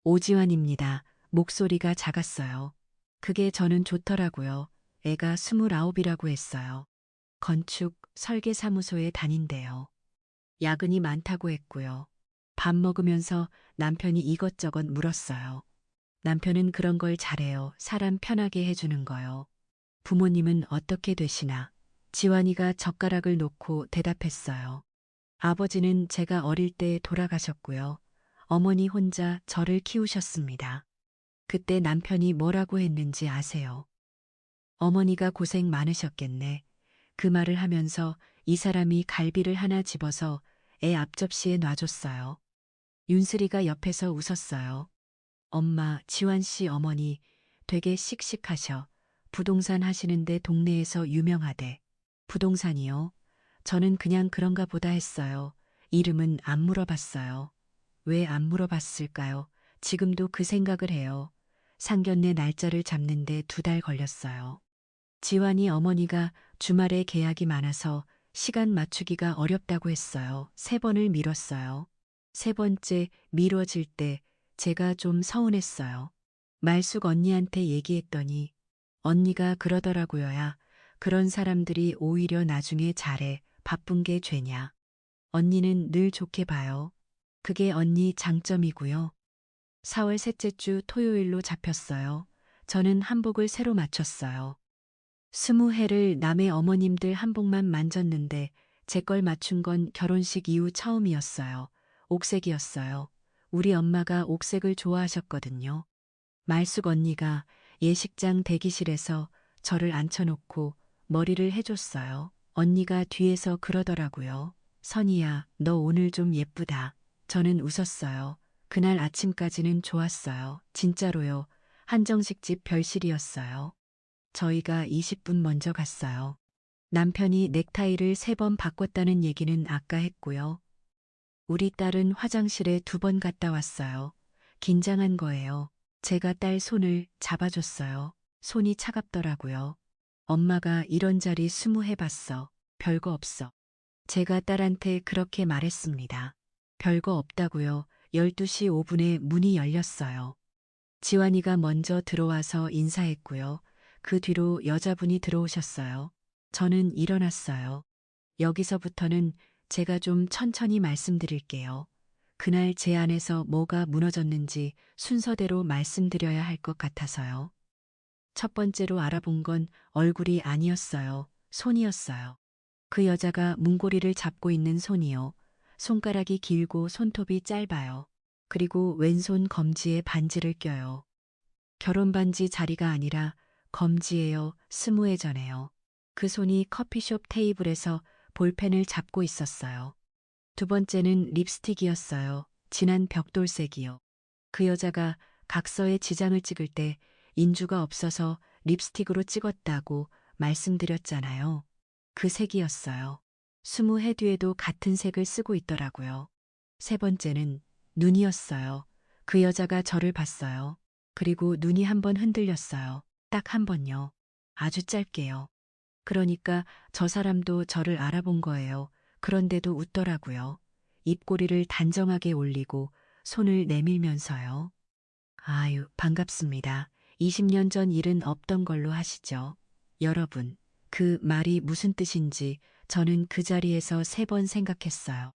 오지환입니다. 목소리가 작았어요. 그게 저는 좋더라고요. 애가 29이라고 했어요. 건축, 설계사무소에 다닌대요. 야근이 많다고 했고요. 밥 먹으면서 남편이 이것저것 물었어요. 남편은 그런 걸 잘해요. 사람 편하게 해주는 거요. 부모님은 어떻게 되시나? 지환이가 젓가락을 놓고 대답했어요. 아버지는 제가 어릴 때 돌아가셨고요. 어머니 혼자 저를 키우셨습니다. 그때 남편이 뭐라고 했는지 아세요? 어머니가 고생 많으셨겠네. 그 말을 하면서 이 사람이 갈비를 하나 집어서 애 앞접시에 놔줬어요. 윤슬이가 옆에서 웃었어요. 엄마, 지환 씨 어머니 되게 씩씩하셔. 부동산 하시는데 동네에서 유명하대. 부동산이요? 저는 그냥 그런가 보다 했어요. 이름은 안 물어봤어요. 왜 안 물어봤을까요? 지금도 그 생각을 해요. 상견례 날짜를 잡는데 2달 걸렸어요. 지환이 어머니가 주말에 계약이 많아서 시간 맞추기가 어렵다고 했어요. 3번을 미뤘어요. 3번째 미뤄질 때 제가 좀 서운했어요. 말숙 언니한테 얘기했더니 언니가 그러더라고요야. 그런 사람들이 오히려 나중에 잘해. 바쁜 게 죄냐. 언니는 늘 좋게 봐요. 그게 언니 장점이고요. 4월 셋째 주 토요일로 잡혔어요. 저는 한복을 새로 맞췄어요. 20회를 남의 어머님들 한복만 만졌는데 제 걸 맞춘 건 결혼식 이후 처음이었어요. 옥색이었어요. 우리 엄마가 옥색을 좋아하셨거든요. 말숙 언니가 예식장 대기실에서 저를 앉혀놓고 머리를 해줬어요. 언니가 뒤에서 그러더라고요. 선이야, 너 오늘 좀 예쁘다. 저는 웃었어요. 그날 아침까지는 좋았어요. 진짜로요. 한정식 집 별실이었어요. 저희가 20분 먼저 갔어요. 남편이 넥타이를 3번 바꿨다는 얘기는 아까 했고요. 우리 딸은 화장실에 2번 갔다 왔어요. 긴장한 거예요. 제가 딸 손을 잡아줬어요. 손이 차갑더라고요. 엄마가 이런 자리 20회 봤어. 별거 없어. 제가 딸한테 그렇게 말했습니다. 별거 없다고요. 12시 5분에 문이 열렸어요. 지환이가 먼저 들어와서 인사했고요. 그 뒤로 여자분이 들어오셨어요. 저는 일어났어요. 여기서부터는 제가 좀 천천히 말씀드릴게요. 그날 제 안에서 뭐가 무너졌는지 순서대로 말씀드려야 할 것 같아서요. 첫 번째로 알아본 건 얼굴이 아니었어요. 손이었어요. 그 여자가 문고리를 잡고 있는 손이요. 손가락이 길고 손톱이 짧아요. 그리고 왼손 검지에 반지를 껴요. 결혼 반지 자리가 아니라 검지예요. 20회 전에요. 그 손이 커피숍 테이블에서 볼펜을 잡고 있었어요. 두 번째는 립스틱이었어요. 진한 벽돌색이요. 그 여자가 각서에 지장을 찍을 때 인주가 없어서 립스틱으로 찍었다고 말씀드렸잖아요. 그 색이었어요. 20해 뒤에도 같은 색을 쓰고 있더라고요. 세 번째는 눈이었어요. 그 여자가 저를 봤어요. 그리고 눈이 한 번 흔들렸어요. 딱 한 번요. 아주 짧게요. 그러니까 저 사람도 저를 알아본 거예요. 그런데도 웃더라고요. 입꼬리를 단정하게 올리고 손을 내밀면서요. 아유, 반갑습니다. 20년 전 일은 없던 걸로 하시죠. 여러분, 그 말이 무슨 뜻인지 저는 그 자리에서 3번 생각했어요.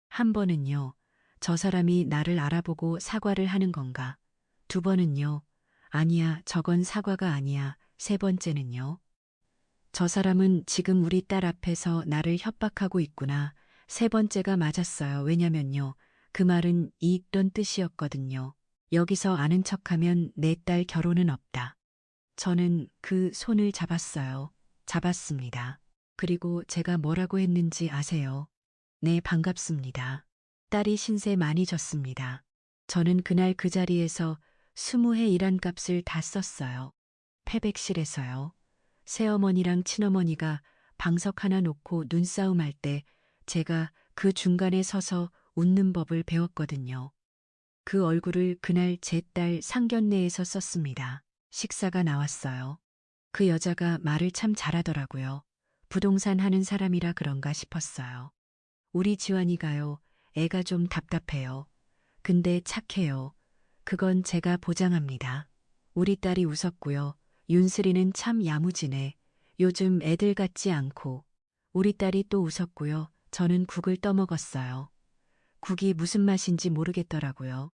한 번은요, 저 사람이 나를 알아보고 사과를 하는 건가. 2번은요, 아니야, 저건 사과가 아니야. 3번째는요, 저 사람은 지금 우리 딸 앞에서 나를 협박하고 있구나. 3번째가 맞았어요. 왜냐면요, 그 말은 이런 뜻이었거든요. 여기서 아는 척하면 내 딸 결혼은 없다. 저는 그 손을 잡았어요. 잡았습니다. 그리고 제가 뭐라고 했는지 아세요? 네, 반갑습니다. 딸이 신세 많이 졌습니다. 저는 그날 그 자리에서 20해 일한 값을 다 썼어요. 패백실에서요. 새어머니랑 친어머니가 방석 하나 놓고 눈싸움할 때 제가 그 중간에 서서 웃는 법을 배웠거든요. 그 얼굴을 그날 제 딸 상견례에서 썼습니다. 식사가 나왔어요. 그 여자가 말을 참 잘하더라고요. 부동산 하는 사람이라 그런가 싶었어요. 우리 지환이가요. 애가 좀 답답해요. 근데 착해요. 그건 제가 보장합니다. 우리 딸이 웃었고요. 윤슬이는 참 야무지네. 요즘 애들 같지 않고. 우리 딸이 또 웃었고요. 저는 국을 떠먹었어요. 국이 무슨 맛인지 모르겠더라고요.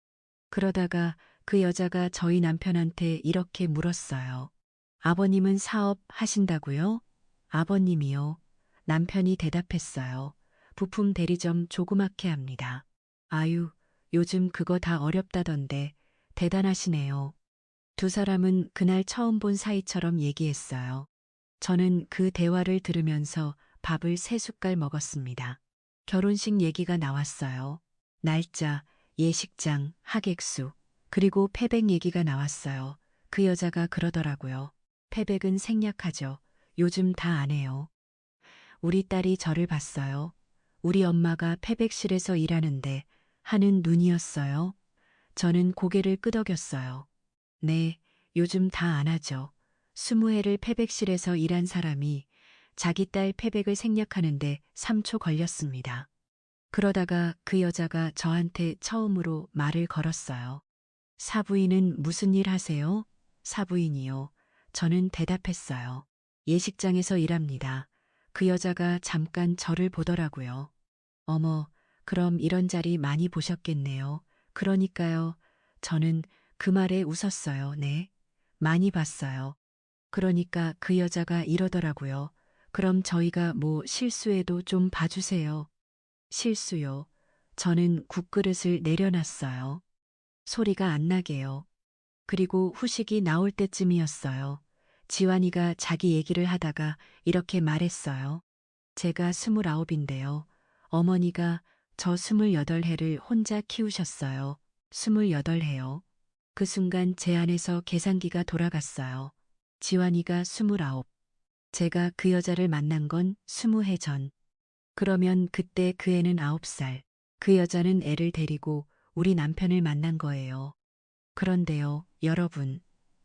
그러다가 그 여자가 저희 남편한테 이렇게 물었어요. 아버님은 사업 하신다고요? 아버님이요. 남편이 대답했어요. 부품 대리점 조그맣게 합니다. 아유, 요즘 그거 다 어렵다던데 대단하시네요. 두 사람은 그날 처음 본 사이처럼 얘기했어요. 저는 그 대화를 들으면서 밥을 3숟갈 먹었습니다. 결혼식 얘기가 나왔어요. 날짜, 예식장, 하객수, 그리고 패백 얘기가 나왔어요. 그 여자가 그러더라고요. 패백은 생략하죠. 요즘 다 안 해요. 우리 딸이 저를 봤어요. 우리 엄마가 패백실에서 일하는데 하는 눈이었어요. 저는 고개를 끄덕였어요. 네, 요즘 다 안 하죠. 20해를 패백실에서 일한 사람이 자기 딸 패백을 생략하는데 3초 걸렸습니다. 그러다가 그 여자가 저한테 처음으로 말을 걸었어요. 사부인은 무슨 일 하세요? 사부인이요. 저는 대답했어요. 예식장에서 일합니다. 그 여자가 잠깐 저를 보더라고요. 어머, 그럼 이런 자리 많이 보셨겠네요. 그러니까요. 저는 그 말에 웃었어요. 네. 많이 봤어요. 그러니까 그 여자가 이러더라고요. 그럼 저희가 뭐 실수해도 좀 봐주세요. 실수요. 저는 국그릇을 내려놨어요. 소리가 안 나게요. 그리고 후식이 나올 때쯤이었어요. 지환이가 자기 얘기를 하다가 이렇게 말했어요. 제가 29인데요. 어머니가 저 28해를 혼자 키우셨어요. 28해요. 그 순간 제 안에서 계산기가 돌아갔어요. 지환이가 29. 제가 그 여자를 만난 건 20해 전. 그러면 그때 그 애는 9살. 그 여자는 애를 데리고 우리 남편을 만난 거예요. 그런데요, 여러분.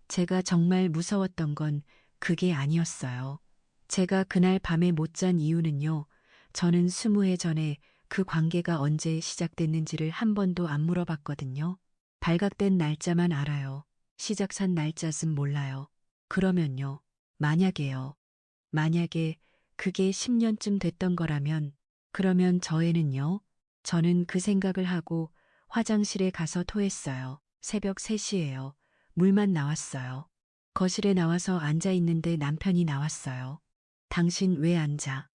제가 정말 무서웠던 건 그게 아니었어요. 제가 그날 밤에 못 잔 이유는요. 저는 20해 전에 그 관계가 언제 시작됐는지를 한 번도 안 물어봤거든요. 발각된 날짜만 알아요. 시작한 날짜는 몰라요. 그러면요. 만약에 그게 10년쯤 됐던 거라면 그러면 저 애는요. 저는 그 생각을 하고 화장실에 가서 토했어요. 새벽 3시예요. 물만 나왔어요. 거실에 나와서 앉아 있는데 남편이 나왔어요. 당신 왜 앉아?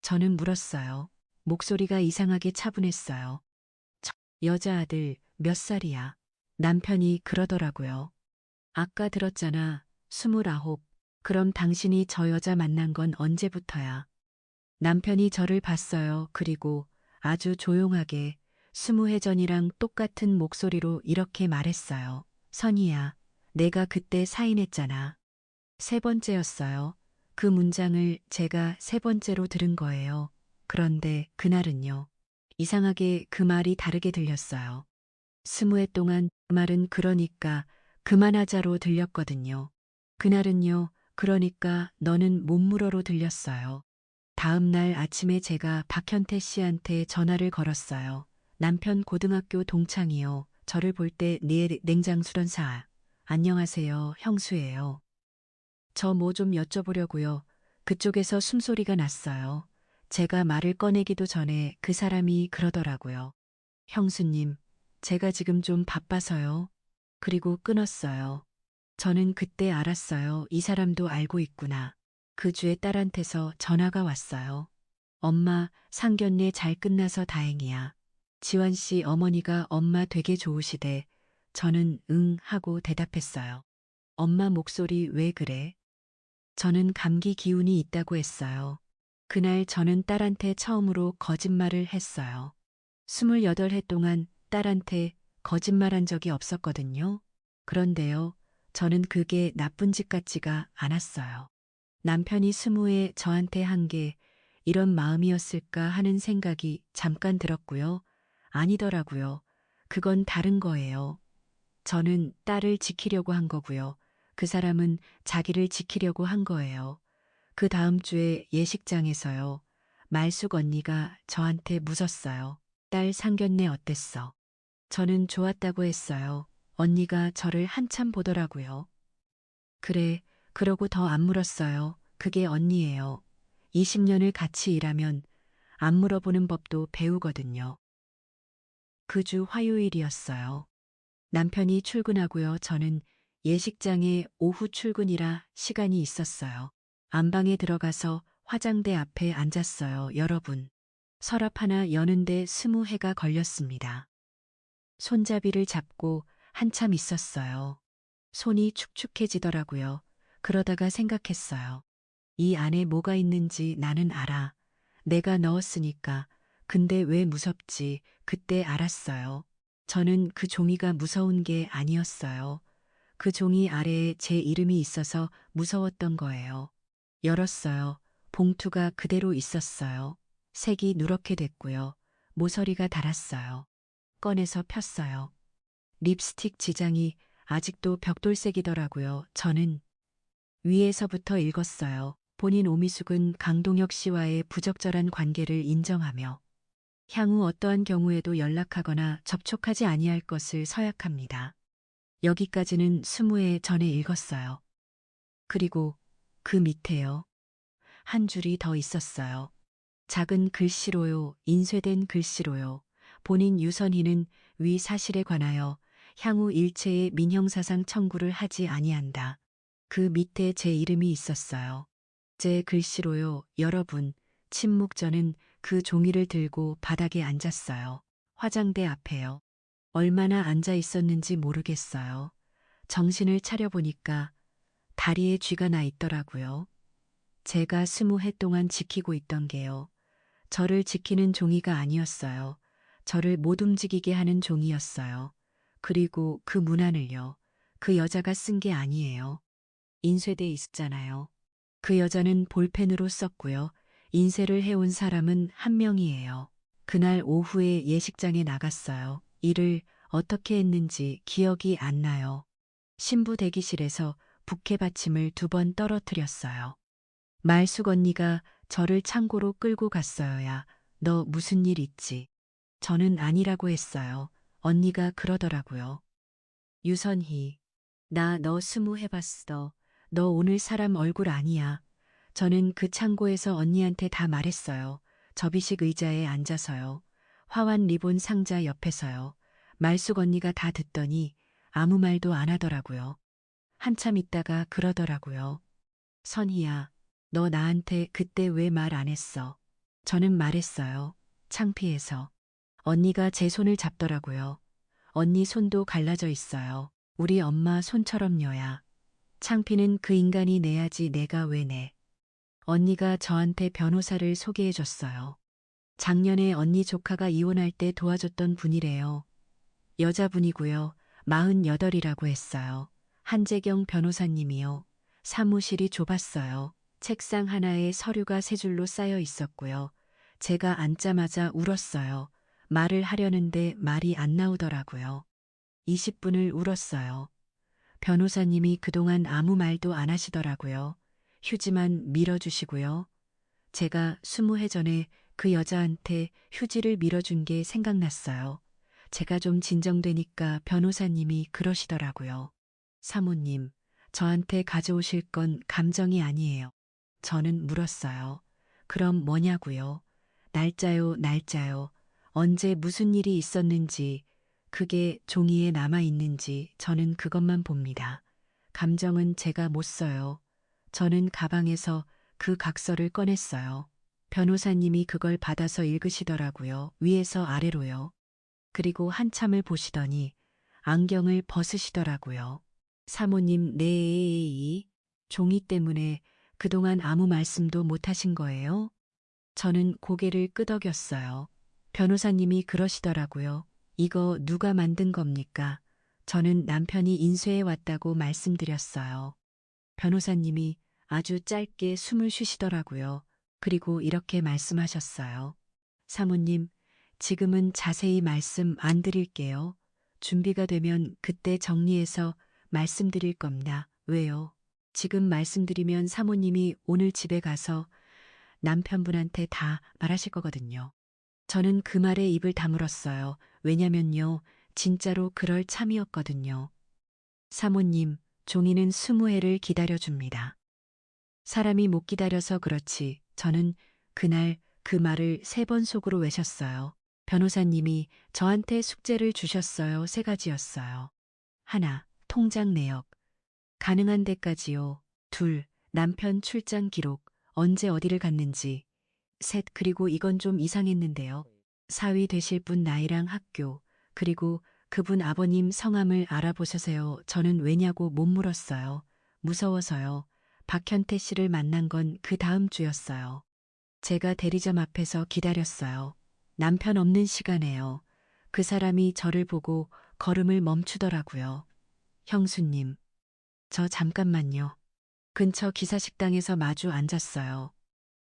저는 물었어요. 목소리가 이상하게 차분했어요. 여자아들 몇 살이야? 남편이 그러더라고요. 아까 들었잖아. 29. 그럼 당신이 저 여자 만난 건 언제부터야? 남편이 저를 봤어요. 그리고 아주 조용하게 20해 전이랑 똑같은 목소리로 이렇게 말했어요. 선희야, 내가 그때 사인했잖아. 3번째였어요. 그 문장을 제가 3번째로 들은 거예요. 그런데 그날은요. 이상하게 그 말이 다르게 들렸어요. 20해 동안 그 말은 그러니까 그만하자로 들렸거든요. 그날은요. 그러니까 너는 못 물어로 들렸어요. 다음 날 아침에 제가 박현태 씨한테 전화를 걸었어요. 남편 고등학교 동창이요. 저를 볼 때 냉장수던사. 안녕하세요. 형수예요. 저 뭐 좀 여쭤보려고요. 그쪽에서 숨소리가 났어요. 제가 말을 꺼내기도 전에 그 사람이 그러더라고요. 형수님, 제가 지금 좀 바빠서요. 그리고 끊었어요. 저는 그때 알았어요. 이 사람도 알고 있구나. 그 주에 딸한테서 전화가 왔어요. 엄마, 상견례 잘 끝나서 다행이야. 지환 씨 어머니가 엄마 되게 좋으시대. 저는 응 하고 대답했어요. 엄마 목소리 왜 그래? 저는 감기 기운이 있다고 했어요. 그날 저는 딸한테 처음으로 거짓말을 했어요. 28해 동안 딸한테 거짓말한 적이 없었거든요. 그런데요, 저는 그게 나쁜 짓 같지가 않았어요. 남편이 20에 저한테 한 게 이런 마음이었을까 하는 생각이 잠깐 들었고요. 아니더라고요. 그건 다른 거예요. 저는 딸을 지키려고 한 거고요. 그 사람은 자기를 지키려고 한 거예요. 그 다음 주에 예식장에서요. 말숙 언니가 저한테 묻었어요. 딸 상견례 어땠어? 저는 좋았다고 했어요. 언니가 저를 한참 보더라고요. 그래, 그러고 더 안 물었어요. 그게 언니예요. 20년을 같이 일하면 안 물어보는 법도 배우거든요. 그 주 화요일이었어요. 남편이 출근하고요. 저는 예식장에 오후 출근이라 시간이 있었어요. 안방에 들어가서 화장대 앞에 앉았어요. 여러분. 서랍 하나 여는데 20해가 걸렸습니다. 손잡이를 잡고 한참 있었어요. 손이 축축해지더라고요. 그러다가 생각했어요. 이 안에 뭐가 있는지 나는 알아. 내가 넣었으니까. 근데 왜 무섭지? 그때 알았어요. 저는 그 종이가 무서운 게 아니었어요. 그 종이 아래에 제 이름이 있어서 무서웠던 거예요. 열었어요. 봉투가 그대로 있었어요. 색이 누렇게 됐고요. 모서리가 달았어요. 꺼내서 폈어요. 립스틱 지장이 아직도 벽돌색이더라고요. 저는 위에서부터 읽었어요. 본인 오미숙은 강동혁 씨와의 부적절한 관계를 인정하며 향후 어떠한 경우에도 연락하거나 접촉하지 아니할 것을 서약합니다. 여기까지는 20회 전에 읽었어요. 그리고 그 밑에요. 한 줄이 더 있었어요. 작은 글씨로요. 인쇄된 글씨로요. 본인 유선희는 위 사실에 관하여 향후 일체의 민형사상 청구를 하지 아니한다. 그 밑에 제 이름이 있었어요. 제 글씨로요. 여러분, 침묵 전은 그 종이를 들고 바닥에 앉았어요. 화장대 앞에요. 얼마나 앉아 있었는지 모르겠어요. 정신을 차려보니까 다리에 쥐가 나 있더라고요. 제가 20해 동안 지키고 있던 게요. 저를 지키는 종이가 아니었어요. 저를 못 움직이게 하는 종이었어요. 그리고 그 문안을요. 그 여자가 쓴 게 아니에요. 인쇄돼 있었잖아요. 그 여자는 볼펜으로 썼고요. 인쇄를 해온 사람은 한 명이에요. 그날 오후에 예식장에 나갔어요. 일을 어떻게 했는지 기억이 안 나요. 신부 대기실에서 부케 받침을 2번 떨어뜨렸어요. 말숙 언니가 저를 창고로 끌고 갔어요야. 너 무슨 일 있지? 저는 아니라고 했어요. 언니가 그러더라고요. 유선희, 나 너 20해 봤어. 너 오늘 사람 얼굴 아니야. 저는 그 창고에서 언니한테 다 말했어요. 접이식 의자에 앉아서요. 화환 리본 상자 옆에서요. 말숙 언니가 다 듣더니 아무 말도 안 하더라고요. 한참 있다가 그러더라고요. 선희야, 너 나한테 그때 왜 말 안 했어? 저는 말했어요. 창피해서. 언니가 제 손을 잡더라고요. 언니 손도 갈라져 있어요. 우리 엄마 손처럼요야. 창피는 그 인간이 내야지 내가 왜 내. 언니가 저한테 변호사를 소개해 줬어요. 작년에 언니 조카가 이혼할 때 도와줬던 분이래요. 여자분이고요. 48이라고 했어요. 한재경 변호사님이요. 사무실이 좁았어요. 책상 하나에 서류가 3줄로 쌓여 있었고요. 제가 앉자마자 울었어요. 말을 하려는데 말이 안 나오더라고요. 20분을 울었어요. 변호사님이 그동안 아무 말도 안 하시더라고요. 휴지만 밀어주시고요. 제가 20해 전에 그 여자한테 휴지를 밀어준 게 생각났어요. 제가 좀 진정되니까 변호사님이 그러시더라고요. 사모님, 저한테 가져오실 건 감정이 아니에요. 저는 물었어요. 그럼 뭐냐고요? 날짜요, 날짜요. 언제 무슨 일이 있었는지, 그게 종이에 남아 있는지 저는 그것만 봅니다. 감정은 제가 못 써요. 저는 가방에서 그 각서를 꺼냈어요. 변호사님이 그걸 받아서 읽으시더라고요. 위에서 아래로요. 그리고 한참을 보시더니 안경을 벗으시더라고요. 사모님, 네, 이 종이 때문에 그동안 아무 말씀도 못 하신 거예요? 저는 고개를 끄덕였어요. 변호사님이 그러시더라고요. 이거 누가 만든 겁니까? 저는 남편이 인쇄해 왔다고 말씀드렸어요. 변호사님이 아주 짧게 숨을 쉬시더라고요. 그리고 이렇게 말씀하셨어요. 사모님, 지금은 자세히 말씀 안 드릴게요. 준비가 되면 그때 정리해서 말씀드릴 겁니다. 왜요? 지금 말씀드리면 사모님이 오늘 집에 가서 남편분한테 다 말하실 거거든요. 저는 그 말에 입을 다물었어요. 왜냐면요, 진짜로 그럴 참이었거든요. 사모님, 종이는 20회를 기다려줍니다. 사람이 못 기다려서 그렇지. 저는 그날 그 말을 3번 속으로 외셨어요. 변호사님이 저한테 숙제를 주셨어요. 3가지였어요. 하나, 통장 내역. 가능한 데까지요. 둘, 남편 출장 기록. 언제 어디를 갔는지. 셋, 그리고 이건 좀 이상했는데요. 사위 되실 분 나이랑 학교, 그리고 그분 아버님 성함을 알아보셔서요. 저는 왜냐고 못 물었어요. 무서워서요. 박현태 씨를 만난 건 그 다음 주였어요. 제가 대리점 앞에서 기다렸어요. 남편 없는 시간에요. 그 사람이 저를 보고 걸음을 멈추더라고요. 형수님, 저 잠깐만요. 근처 기사식당에서 마주 앉았어요.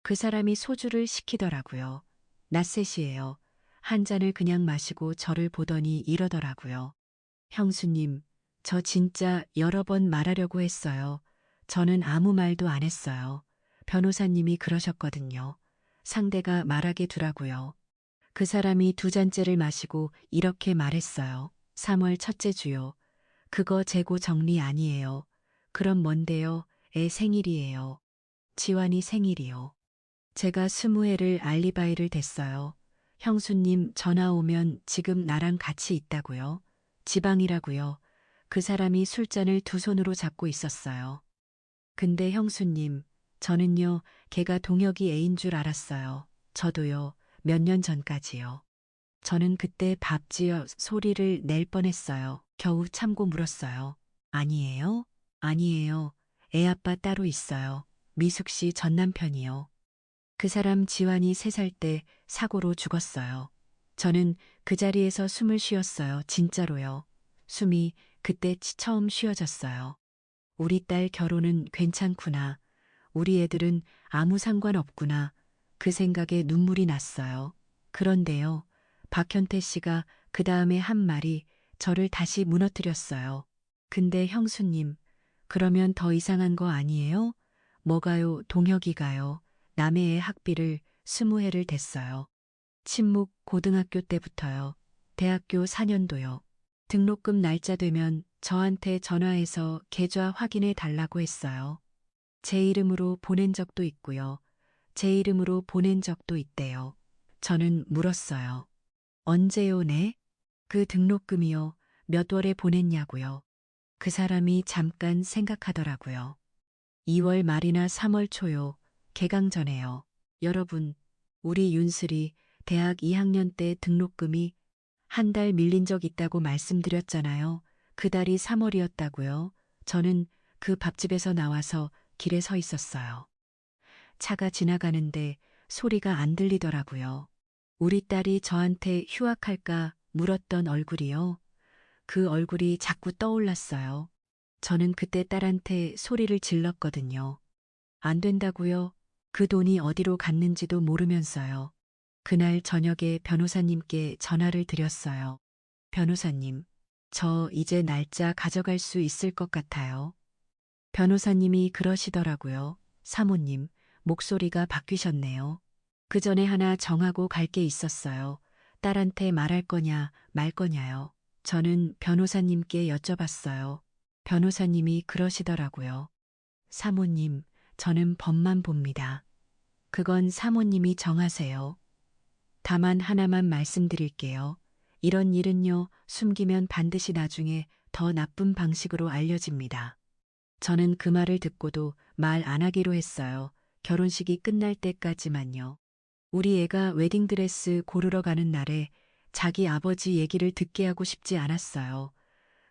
그 사람이 소주를 시키더라고요. 낮셋이에요. 한 잔을 그냥 마시고 저를 보더니 이러더라고요. 형수님, 저 진짜 여러 번 말하려고 했어요. 저는 아무 말도 안 했어요. 변호사님이 그러셨거든요. 상대가 말하게 두라고요. 그 사람이 2잔째를 마시고 이렇게 말했어요. 3월 첫째 주요. 그거 재고 정리 아니에요. 그럼 뭔데요? 애 생일이에요. 지환이 생일이요. 제가 20회를 알리바이를 댔어요. 형수님 전화 오면 지금 나랑 같이 있다고요. 지방이라고요. 그 사람이 술잔을 2손으로 잡고 있었어요. 근데 형수님, 저는요, 걔가 동혁이 애인 줄 알았어요. 저도요, 몇 년 전까지요. 저는 그때 밥지어 소리를 낼 뻔했어요. 겨우 참고 물었어요. 아니에요? 아니에요. 애 아빠 따로 있어요. 미숙 씨 전 남편이요. 그 사람 지환이 3살 때 사고로 죽었어요. 저는 그 자리에서 숨을 쉬었어요. 진짜로요. 숨이 그때 처음 쉬어졌어요. 우리 딸 결혼은 괜찮구나. 우리 애들은 아무 상관없구나. 그 생각에 눈물이 났어요. 그런데요. 박현태 씨가 그 다음에 한 말이 저를 다시 무너뜨렸어요. 근데 형수님, 그러면 더 이상한 거 아니에요? 뭐가요? 동혁이가요. 남의 애 학비를 20회를 댔어요. 친묵 고등학교 때부터요. 대학교 4년도요. 등록금 날짜 되면 저한테 전화해서 계좌 확인해 달라고 했어요. 제 이름으로 보낸 적도 있고요. 제 이름으로 보낸 적도 있대요. 저는 물었어요. 언제요, 네? 그 등록금이요. 몇 월에 보냈냐고요. 그 사람이 잠깐 생각하더라고요. 2월 말이나 3월 초요. 개강 전에요. 여러분, 우리 윤슬이 대학 2학년 때 등록금이 한 달 밀린 적 있다고 말씀드렸잖아요. 그 달이 3월이었다고요. 저는 그 밥집에서 나와서 길에 서 있었어요. 차가 지나가는데 소리가 안 들리더라고요. 우리 딸이 저한테 휴학할까 물었던 얼굴이요. 그 얼굴이 자꾸 떠올랐어요. 저는 그때 딸한테 소리를 질렀거든요. 안 된다고요? 그 돈이 어디로 갔는지도 모르면서요. 그날 저녁에 변호사님께 전화를 드렸어요. 변호사님, 저 이제 날짜 가져갈 수 있을 것 같아요. 변호사님이 그러시더라고요. 사모님, 목소리가 바뀌셨네요. 그 전에 하나 정하고 갈 게 있었어요. 딸한테 말할 거냐, 말 거냐요. 저는 변호사님께 여쭤봤어요. 변호사님이 그러시더라고요. 사모님, 저는 법만 봅니다. 그건 사모님이 정하세요. 다만 하나만 말씀드릴게요. 이런 일은요, 숨기면 반드시 나중에 더 나쁜 방식으로 알려집니다. 저는 그 말을 듣고도 말 안 하기로 했어요. 결혼식이 끝날 때까지만요. 우리 애가 웨딩드레스 고르러 가는 날에 자기 아버지 얘기를 듣게 하고 싶지 않았어요.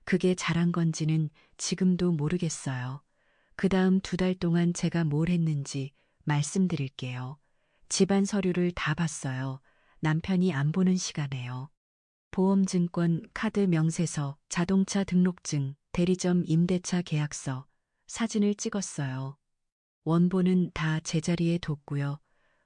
그게 잘한 건지는 지금도 모르겠어요. 그 다음 2달 동안 제가 뭘 했는지 말씀드릴게요. 집안 서류를 다 봤어요. 남편이 안 보는 시간에요. 보험증권, 카드 명세서, 자동차 등록증, 대리점 임대차 계약서, 사진을 찍었어요. 원본은 다 제자리에 뒀고요.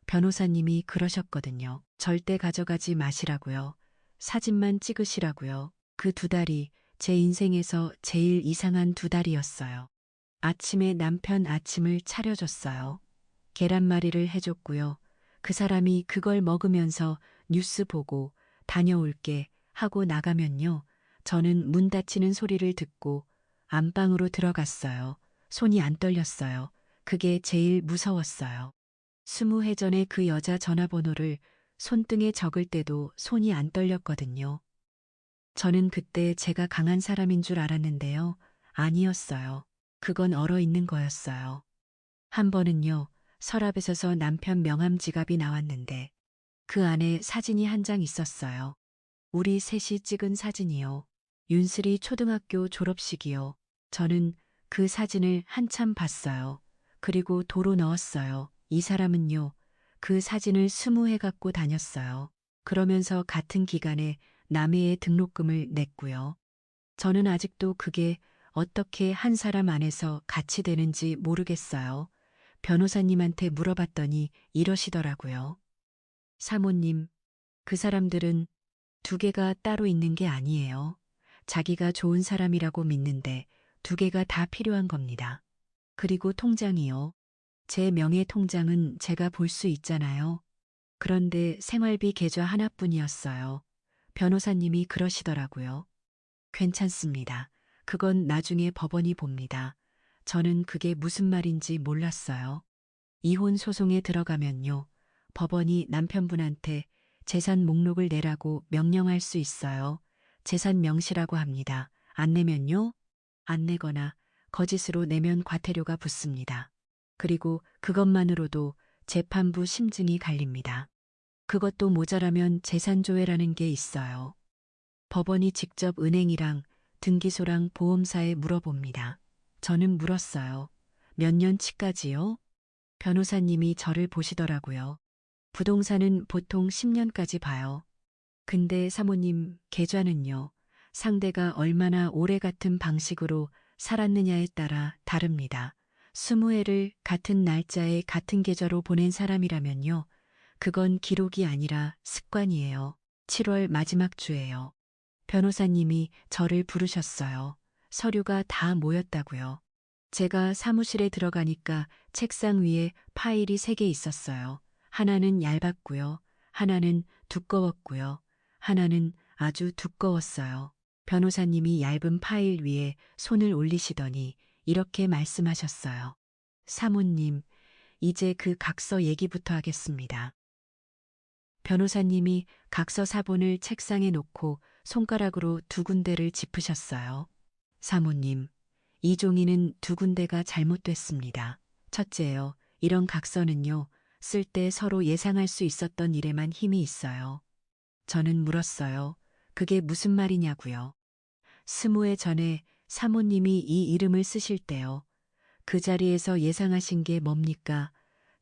변호사님이 그러셨거든요. 절대 가져가지 마시라고요. 사진만 찍으시라고요. 그 2달이 제 인생에서 제일 이상한 2달이었어요. 아침에 남편 아침을 차려줬어요. 계란말이를 해줬고요. 그 사람이 그걸 먹으면서 뉴스 보고 다녀올게 하고 나가면요. 저는 문 닫히는 소리를 듣고 안방으로 들어갔어요. 손이 안 떨렸어요. 그게 제일 무서웠어요. 20회 전에 그 여자 전화번호를 손등에 적을 때도 손이 안 떨렸거든요. 저는 그때 제가 강한 사람인 줄 알았는데요. 아니었어요. 그건 얼어있는 거였어요. 한 번은요, 서랍에서 남편 명함 지갑이 나왔는데 그 안에 사진이 한 장 있었어요. 우리 셋이 찍은 사진이요. 윤슬이 초등학교 졸업식이요. 저는 그 사진을 한참 봤어요. 그리고 도로 넣었어요. 이 사람은요, 그 사진을 20회 갖고 다녔어요. 그러면서 같은 기간에 남해에 등록금을 냈고요. 저는 아직도 그게 어떻게 한 사람 안에서 같이 되는지 모르겠어요. 변호사님한테 물어봤더니 이러시더라고요. 사모님, 그 사람들은 2개가 따로 있는 게 아니에요. 자기가 좋은 사람이라고 믿는데 2개가 다 필요한 겁니다. 그리고 통장이요. 제 명의 통장은 제가 볼 수 있잖아요. 그런데 생활비 계좌 하나뿐이었어요. 변호사님이 그러시더라고요. 괜찮습니다. 그건 나중에 법원이 봅니다. 저는 그게 무슨 말인지 몰랐어요. 이혼 소송에 들어가면요. 법원이 남편분한테 재산 목록을 내라고 명령할 수 있어요. 재산 명시라고 합니다. 안 내면요. 안 내거나 거짓으로 내면 과태료가 붙습니다. 그리고 그것만으로도 재판부 심증이 갈립니다. 그것도 모자라면 재산조회라는 게 있어요. 법원이 직접 은행이랑 등기소랑 보험사에 물어봅니다. 저는 물었어요. 몇 년치까지요? 변호사님이 저를 보시더라고요. 부동산은 보통 10년까지 봐요. 근데 사모님, 계좌는요. 상대가 얼마나 오래 같은 방식으로 살았느냐에 따라 다릅니다. 20회를 같은 날짜에 같은 계좌로 보낸 사람이라면요. 그건 기록이 아니라 습관이에요. 7월 마지막 주예요. 변호사님이 저를 부르셨어요. 서류가 다 모였다고요. 제가 사무실에 들어가니까 책상 위에 파일이 3개 있었어요. 하나는 얇았고요. 하나는 두꺼웠고요. 하나는 아주 두꺼웠어요. 변호사님이 얇은 파일 위에 손을 올리시더니 이렇게 말씀하셨어요. 사모님, 이제 그 각서 얘기부터 하겠습니다. 변호사님이 각서 사본을 책상에 놓고 손가락으로 2군데를 짚으셨어요. 사모님, 이 종이는 2군데가 잘못됐습니다. 첫째요, 이런 각서는요, 쓸 때 서로 예상할 수 있었던 일에만 힘이 있어요. 저는 물었어요. 그게 무슨 말이냐고요. 20회 전에 사모님이 이 이름을 쓰실 때요. 그 자리에서 예상하신 게 뭡니까?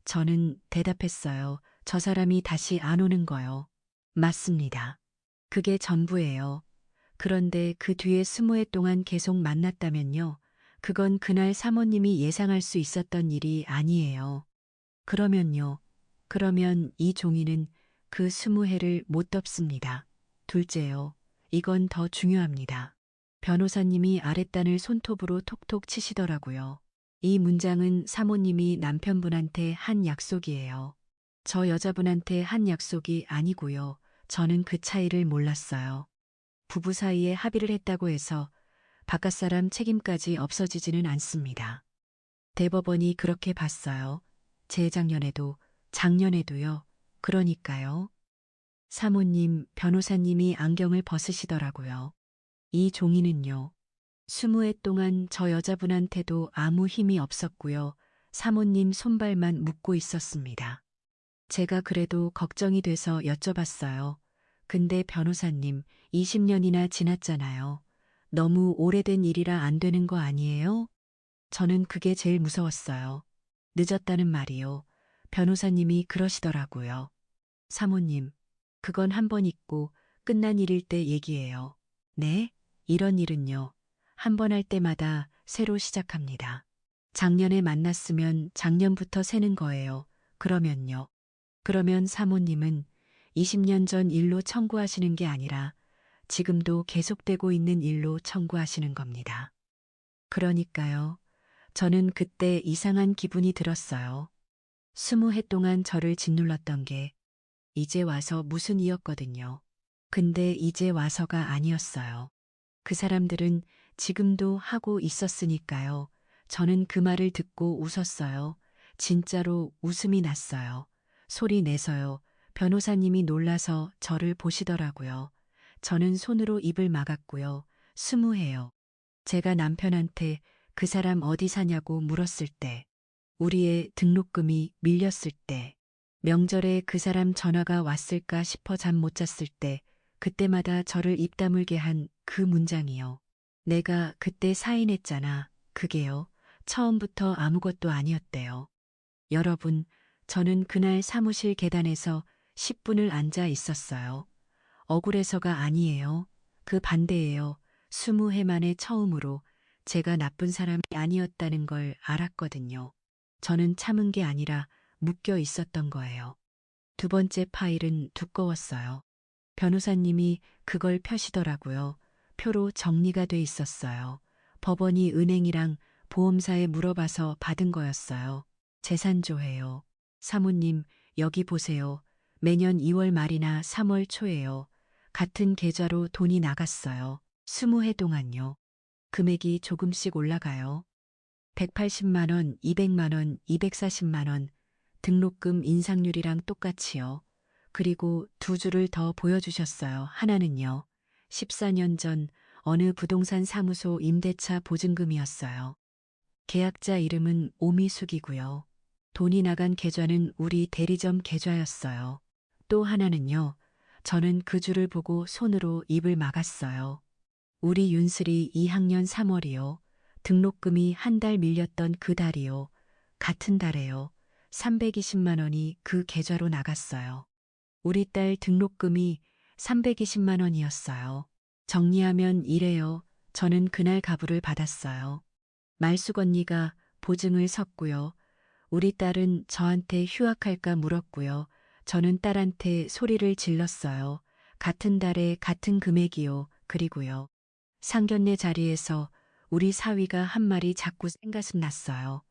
저는 대답했어요. 저 사람이 다시 안 오는 거요. 맞습니다. 그게 전부예요. 그런데 그 뒤에 20회 동안 계속 만났다면요. 그건 그날 사모님이 예상할 수 있었던 일이 아니에요. 그러면요. 그러면 이 종이는 그 20회를 못 덮습니다. 둘째요. 이건 더 중요합니다. 변호사님이 아랫단을 손톱으로 톡톡 치시더라고요. 이 문장은 사모님이 남편분한테 한 약속이에요. 저 여자분한테 한 약속이 아니고요. 저는 그 차이를 몰랐어요. 부부 사이에 합의를 했다고 해서 바깥사람 책임까지 없어지지는 않습니다. 대법원이 그렇게 봤어요. 재작년에도 작년에도요. 그러니까요. 사모님, 변호사님이 안경을 벗으시더라고요. 이 종이는요. 20회 동안 저 여자분한테도 아무 힘이 없었고요. 사모님 손발만 묶고 있었습니다. 제가 그래도 걱정이 돼서 여쭤봤어요. 근데 변호사님, 20년이나 지났잖아요. 너무 오래된 일이라 안 되는 거 아니에요? 저는 그게 제일 무서웠어요. 늦었다는 말이요. 변호사님이 그러시더라고요. 사모님, 그건 한 번 있고 끝난 일일 때 얘기예요. 네? 이런 일은요. 한 번 할 때마다 새로 시작합니다. 작년에 만났으면 작년부터 세는 거예요. 그러면요. 그러면 사모님은 20년 전 일로 청구하시는 게 아니라 지금도 계속되고 있는 일로 청구하시는 겁니다. 그러니까요. 저는 그때 이상한 기분이 들었어요. 20해 동안 저를 짓눌렀던 게 이제 와서 무슨 이었거든요. 근데 이제 와서가 아니었어요. 그 사람들은 지금도 하고 있었으니까요. 저는 그 말을 듣고 웃었어요. 진짜로 웃음이 났어요. 소리 내서요. 변호사님이 놀라서 저를 보시더라고요. 저는 손으로 입을 막았고요. 스무해요. 제가 남편한테 그 사람 어디 사냐고 물었을 때, 우리의 등록금이 밀렸을 때, 명절에 그 사람 전화가 왔을까 싶어 잠 못 잤을 때, 그때마다 저를 입 다물게 한 그 문장이요. 내가 그때 사인했잖아. 그게요. 처음부터 아무것도 아니었대요. 여러분, 저는 그날 사무실 계단에서 10분을 앉아 있었어요. 억울해서가 아니에요. 그 반대예요. 20해 만에 처음으로 제가 나쁜 사람이 아니었다는 걸 알았거든요. 저는 참은 게 아니라 묶여 있었던 거예요. 두 번째 파일은 두꺼웠어요. 변호사님이 그걸 펴시더라고요. 표로 정리가 돼 있었어요. 법원이 은행이랑 보험사에 물어봐서 받은 거였어요. 재산조회요. 사모님, 여기 보세요. 매년 2월 말이나 3월 초에요. 같은 계좌로 돈이 나갔어요. 20해 동안요. 금액이 조금씩 올라가요. 180만 원, 200만 원, 240만 원, 등록금 인상률이랑 똑같이요. 그리고 두 줄을 더 보여주셨어요. 하나는요. 14년 전 어느 부동산 사무소 임대차 보증금이었어요. 계약자 이름은 오미숙이고요. 돈이 나간 계좌는 우리 대리점 계좌였어요. 또 하나는요. 저는 그 줄을 보고 손으로 입을 막았어요. 우리 윤슬이 2학년 3월이요. 등록금이 한 달 밀렸던 그 달이요. 같은 달에요. 320만 원이 그 계좌로 나갔어요. 우리 딸 등록금이 320만 원이었어요. 정리하면 이래요. 저는 그날 가부를 받았어요. 말숙 언니가 보증을 섰고요. 우리 딸은 저한테 휴학할까 물었고요. 저는 딸한테 소리를 질렀어요. 같은 달에 같은 금액이요. 그리고요. 상견례 자리에서 우리 사위가 한 말이 자꾸 생각났어요.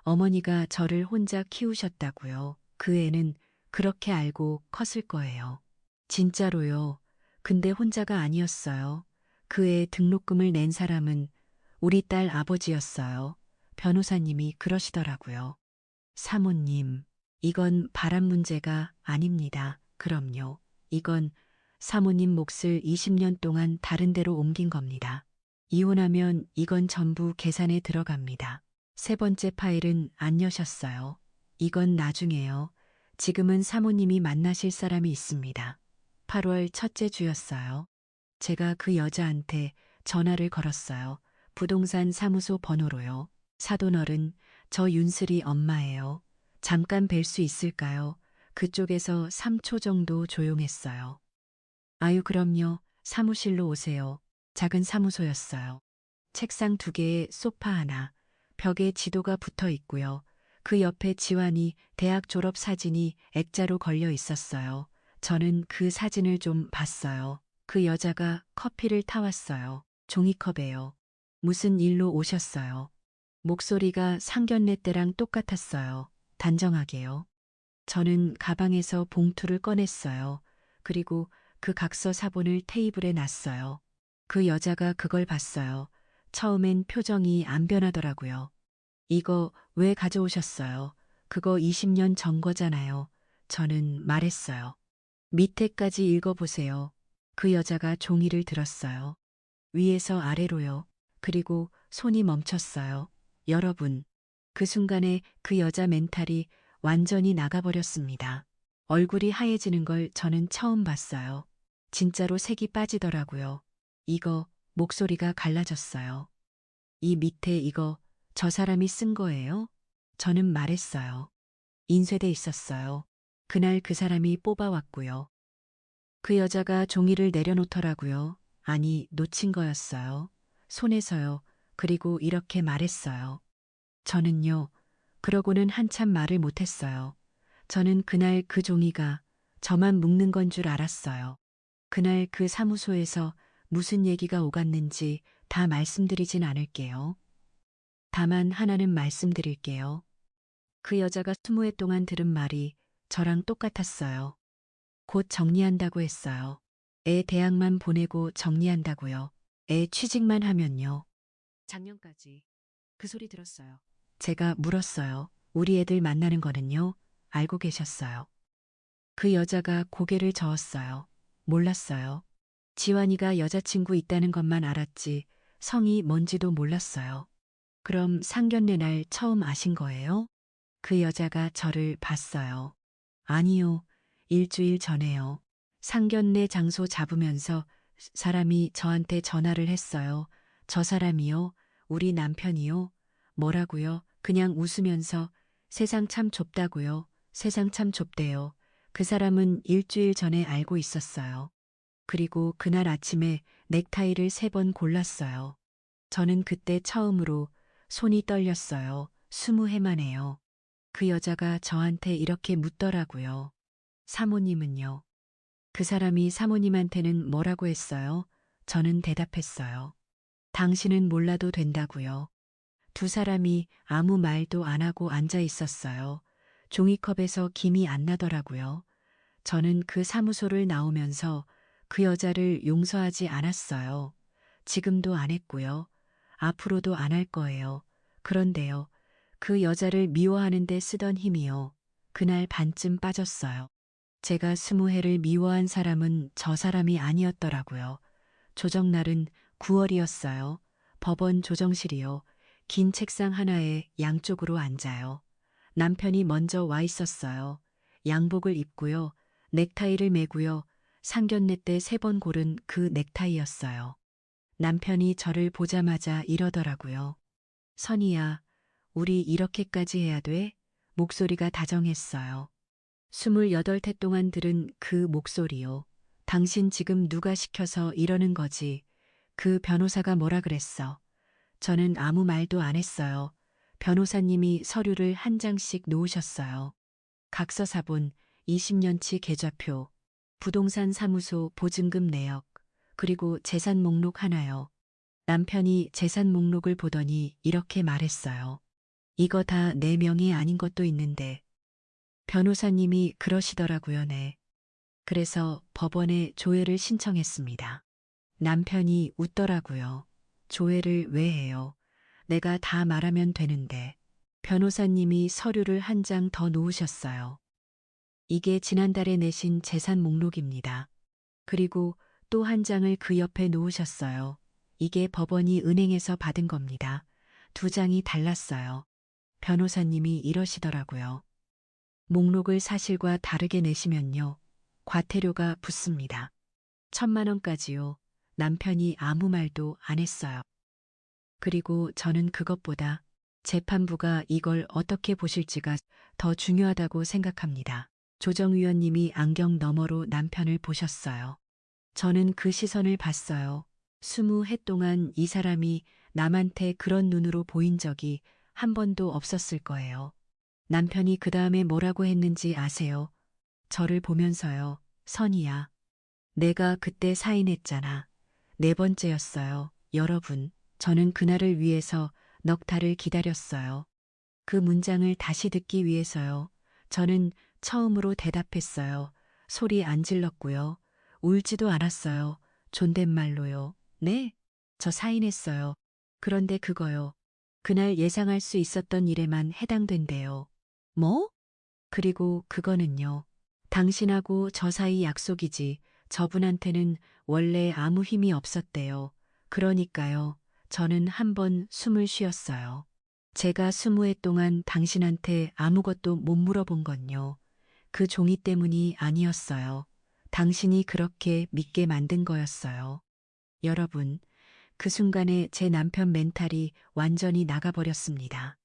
어머니가 저를 혼자 키우셨다고요. 그 애는 그렇게 알고 컸을 거예요. 진짜로요. 근데 혼자가 아니었어요. 그 애 등록금을 낸 사람은 우리 딸 아버지였어요. 변호사님이 그러시더라고요. 사모님, 이건 바람 문제가 아닙니다. 그럼요. 이건 사모님 몫을 20년 동안 다른 데로 옮긴 겁니다. 이혼하면 이건 전부 계산에 들어갑니다. 세 번째 파일은 안 여셨어요. 이건 나중에요. 지금은 사모님이 만나실 사람이 있습니다. 8월 첫째 주였어요. 제가 그 여자한테 전화를 걸었어요. 부동산 사무소 번호로요. 사돈어른, 저 윤슬이 엄마예요. 잠깐 뵐 수 있을까요? 그쪽에서 3초 정도 조용했어요. 아유, 그럼요. 사무실로 오세요. 작은 사무소였어요. 책상 두 개에 소파 하나, 벽에 지도가 붙어 있고요. 그 옆에 지환이 대학 졸업 사진이 액자로 걸려 있었어요. 저는 그 사진을 좀 봤어요. 그 여자가 커피를 타왔어요. 종이컵에요. 무슨 일로 오셨어요? 목소리가 상견례 때랑 똑같았어요. 단정하게요. 저는 가방에서 봉투를 꺼냈어요. 그리고 그 각서 사본을 테이블에 놨어요. 그 여자가 그걸 봤어요. 처음엔 표정이 안 변하더라고요. 이거 왜 가져오셨어요? 그거 20년 전 거잖아요. 저는 말했어요. 밑에까지 읽어보세요. 그 여자가 종이를 들었어요. 위에서 아래로요. 그리고 손이 멈췄어요. 여러분, 그 순간에 그 여자 멘탈이 완전히 나가버렸습니다. 얼굴이 하얘지는 걸 저는 처음 봤어요. 진짜로 색이 빠지더라고요. 이거 목소리가 갈라졌어요. 이 밑에 이거 저 사람이 쓴 거예요? 저는 말했어요. 인쇄돼 있었어요. 그날 그 사람이 뽑아왔고요. 그 여자가 종이를 내려놓더라고요. 아니, 놓친 거였어요. 손에서요. 그리고 이렇게 말했어요. 저는요. 그러고는 한참 말을 못했어요. 저는 그날 그 종이가 저만 묶는 건 줄 알았어요. 그날 그 사무소에서 무슨 얘기가 오갔는지 다 말씀드리진 않을게요. 다만 하나는 말씀드릴게요. 그 여자가 20해 동안 들은 말이 저랑 똑같았어요. 곧 정리한다고 했어요. 애 대학만 보내고 정리한다고요. 애 취직만 하면요. 작년까지 그 소리 들었어요. 제가 물었어요. 우리 애들 만나는 거는요? 알고 계셨어요. 그 여자가 고개를 저었어요. 몰랐어요. 지환이가 여자친구 있다는 것만 알았지 성이 뭔지도 몰랐어요. 그럼 상견례 날 처음 아신 거예요? 그 여자가 저를 봤어요. 아니요. 일주일 전에요. 상견례 장소 잡으면서 사람이 저한테 전화를 했어요. 저 사람이요? 우리 남편이요? 뭐라고요? 그냥 웃으면서 세상 참 좁다고요. 세상 참 좁대요. 그 사람은 일주일 전에 알고 있었어요. 그리고 그날 아침에 넥타이를 3번 골랐어요. 저는 그때 처음으로 손이 떨렸어요. 20해 만에요. 그 여자가 저한테 이렇게 묻더라고요. 사모님은요? 그 사람이 사모님한테는 뭐라고 했어요? 저는 대답했어요. 당신은 몰라도 된다고요. 두 사람이 아무 말도 안 하고 앉아 있었어요. 종이컵에서 김이 안 나더라고요. 저는 그 사무소를 나오면서 그 여자를 용서하지 않았어요. 지금도 안 했고요. 앞으로도 안 할 거예요. 그런데요. 그 여자를 미워하는 데 쓰던 힘이요. 그날 반쯤 빠졌어요. 제가 20해를 미워한 사람은 저 사람이 아니었더라고요. 조정날은 9월이었어요. 법원 조정실이요. 긴 책상 하나에 양쪽으로 앉아요. 남편이 먼저 와 있었어요. 양복을 입고요. 넥타이를 매고요. 상견례 때 3번 고른 그 넥타이였어요. 남편이 저를 보자마자 이러더라고요. 선이야, 우리 이렇게까지 해야 돼? 목소리가 다정했어요. 28태 동안 들은 그 목소리요. 당신 지금 누가 시켜서 이러는 거지? 그 변호사가 뭐라 그랬어? 저는 아무 말도 안 했어요. 변호사님이 서류를 한 장씩 놓으셨어요. 각서사본, 20년치 계좌표, 부동산 사무소 보증금 내역, 그리고 재산 목록 하나요. 남편이 재산 목록을 보더니 이렇게 말했어요. 이거 다 내 명의 아닌 것도 있는데. 변호사님이 그러시더라고요, 네. 그래서 법원에 조회를 신청했습니다. 남편이 웃더라고요. 조회를 왜 해요? 내가 다 말하면 되는데. 변호사님이 서류를 한 장 더 놓으셨어요. 이게 지난달에 내신 재산 목록입니다. 그리고 또 한 장을 그 옆에 놓으셨어요. 이게 법원이 은행에서 받은 겁니다. 2장이 달랐어요. 변호사님이 이러시더라고요. 목록을 사실과 다르게 내시면요. 과태료가 붙습니다. 1,000만 원까지요. 남편이 아무 말도 안 했어요. 그리고 저는 그것보다 재판부가 이걸 어떻게 보실지가 더 중요하다고 생각합니다. 조정위원님이 안경 너머로 남편을 보셨어요. 저는 그 시선을 봤어요. 20해 동안 이 사람이 남한테 그런 눈으로 보인 적이 한 번도 없었을 거예요. 남편이 그 다음에 뭐라고 했는지 아세요? 저를 보면서요. 선이야. 내가 그때 사인했잖아. 4번째였어요. 여러분, 저는 그날을 위해서 넉 달을 기다렸어요. 그 문장을 다시 듣기 위해서요. 저는 처음으로 대답했어요. 소리 안 질렀고요. 울지도 않았어요. 존댓말로요. 네? 저 사인했어요. 그런데 그거요. 그날 예상할 수 있었던 일에만 해당된대요. 뭐? 그리고 그거는요. 당신하고 저 사이 약속이지 저분한테는 원래 아무 힘이 없었대요. 그러니까요. 저는 한번 숨을 쉬었어요. 제가 20해 동안 당신한테 아무것도 못 물어본 건요. 그 종이 때문이 아니었어요. 당신이 그렇게 믿게 만든 거였어요. 여러분, 그 순간에 제 남편 멘탈이 완전히 나가버렸습니다.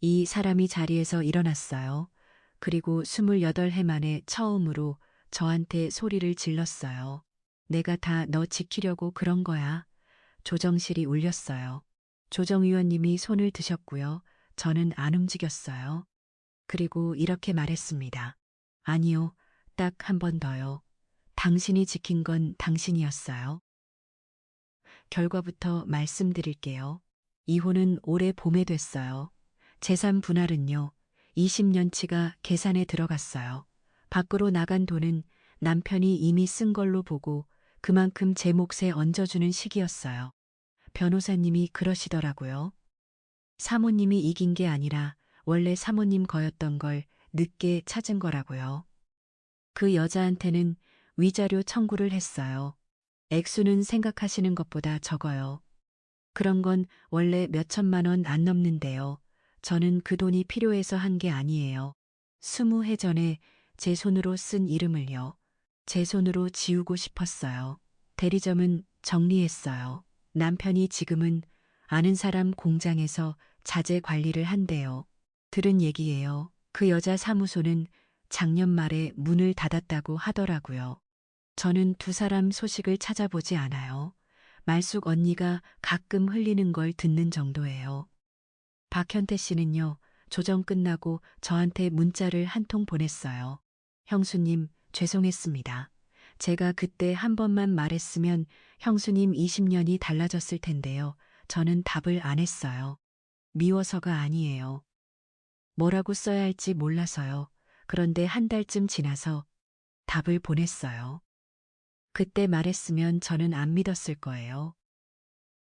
이 사람이 자리에서 일어났어요. 그리고 28해 만에 처음으로 저한테 소리를 질렀어요. 내가 다 너 지키려고 그런 거야. 조정실이 울렸어요. 조정위원님이 손을 드셨고요. 저는 안 움직였어요. 그리고 이렇게 말했습니다. 아니요, 딱 한 번 더요. 당신이 지킨 건 당신이었어요. 결과부터 말씀드릴게요. 이혼은 올해 봄에 됐어요. 재산 분할은요, 20년치가 계산에 들어갔어요. 밖으로 나간 돈은 남편이 이미 쓴 걸로 보고 그만큼 제 몫에 얹어주는 시기였어요. 변호사님이 그러시더라고요. 사모님이 이긴 게 아니라 원래 사모님 거였던 걸 늦게 찾은 거라고요. 그 여자한테는 위자료 청구를 했어요. 액수는 생각하시는 것보다 적어요. 그런 건 원래 몇 천만 원 안 넘는데요. 저는 그 돈이 필요해서 한 게 아니에요. 20해 전에 제 손으로 쓴 이름을요. 제 손으로 지우고 싶었어요. 대리점은 정리했어요. 남편이 지금은 아는 사람 공장에서 자재 관리를 한대요. 들은 얘기예요. 그 여자 사무소는 작년 말에 문을 닫았다고 하더라고요. 저는 두 사람 소식을 찾아보지 않아요. 말숙 언니가 가끔 흘리는 걸 듣는 정도예요. 박현태 씨는요, 조정 끝나고 저한테 문자를 한 통 보냈어요. 형수님, 죄송했습니다. 제가 그때 한 번만 말했으면 형수님 20년이 달라졌을 텐데요. 저는 답을 안 했어요. 미워서가 아니에요. 뭐라고 써야 할지 몰라서요. 그런데 한 달쯤 지나서 답을 보냈어요. 그때 말했으면 저는 안 믿었을 거예요.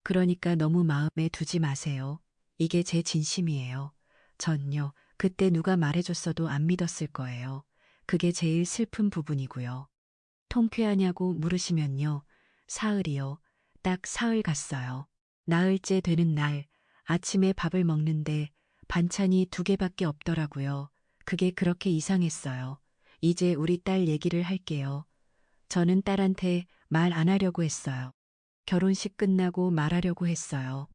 그러니까 너무 마음에 두지 마세요. 이게 제 진심이에요. 전요, 그때 누가 말해줬어도 안 믿었을 거예요. 그게 제일 슬픈 부분이고요. 통쾌하냐고 물으시면요. 사흘이요. 딱 사흘 갔어요. 나흘째 되는 날, 아침에 밥을 먹는데 반찬이 2개밖에 없더라고요. 그게 그렇게 이상했어요. 이제 우리 딸 얘기를 할게요. 저는 딸한테 말 안 하려고 했어요. 결혼식 끝나고 말하려고 했어요.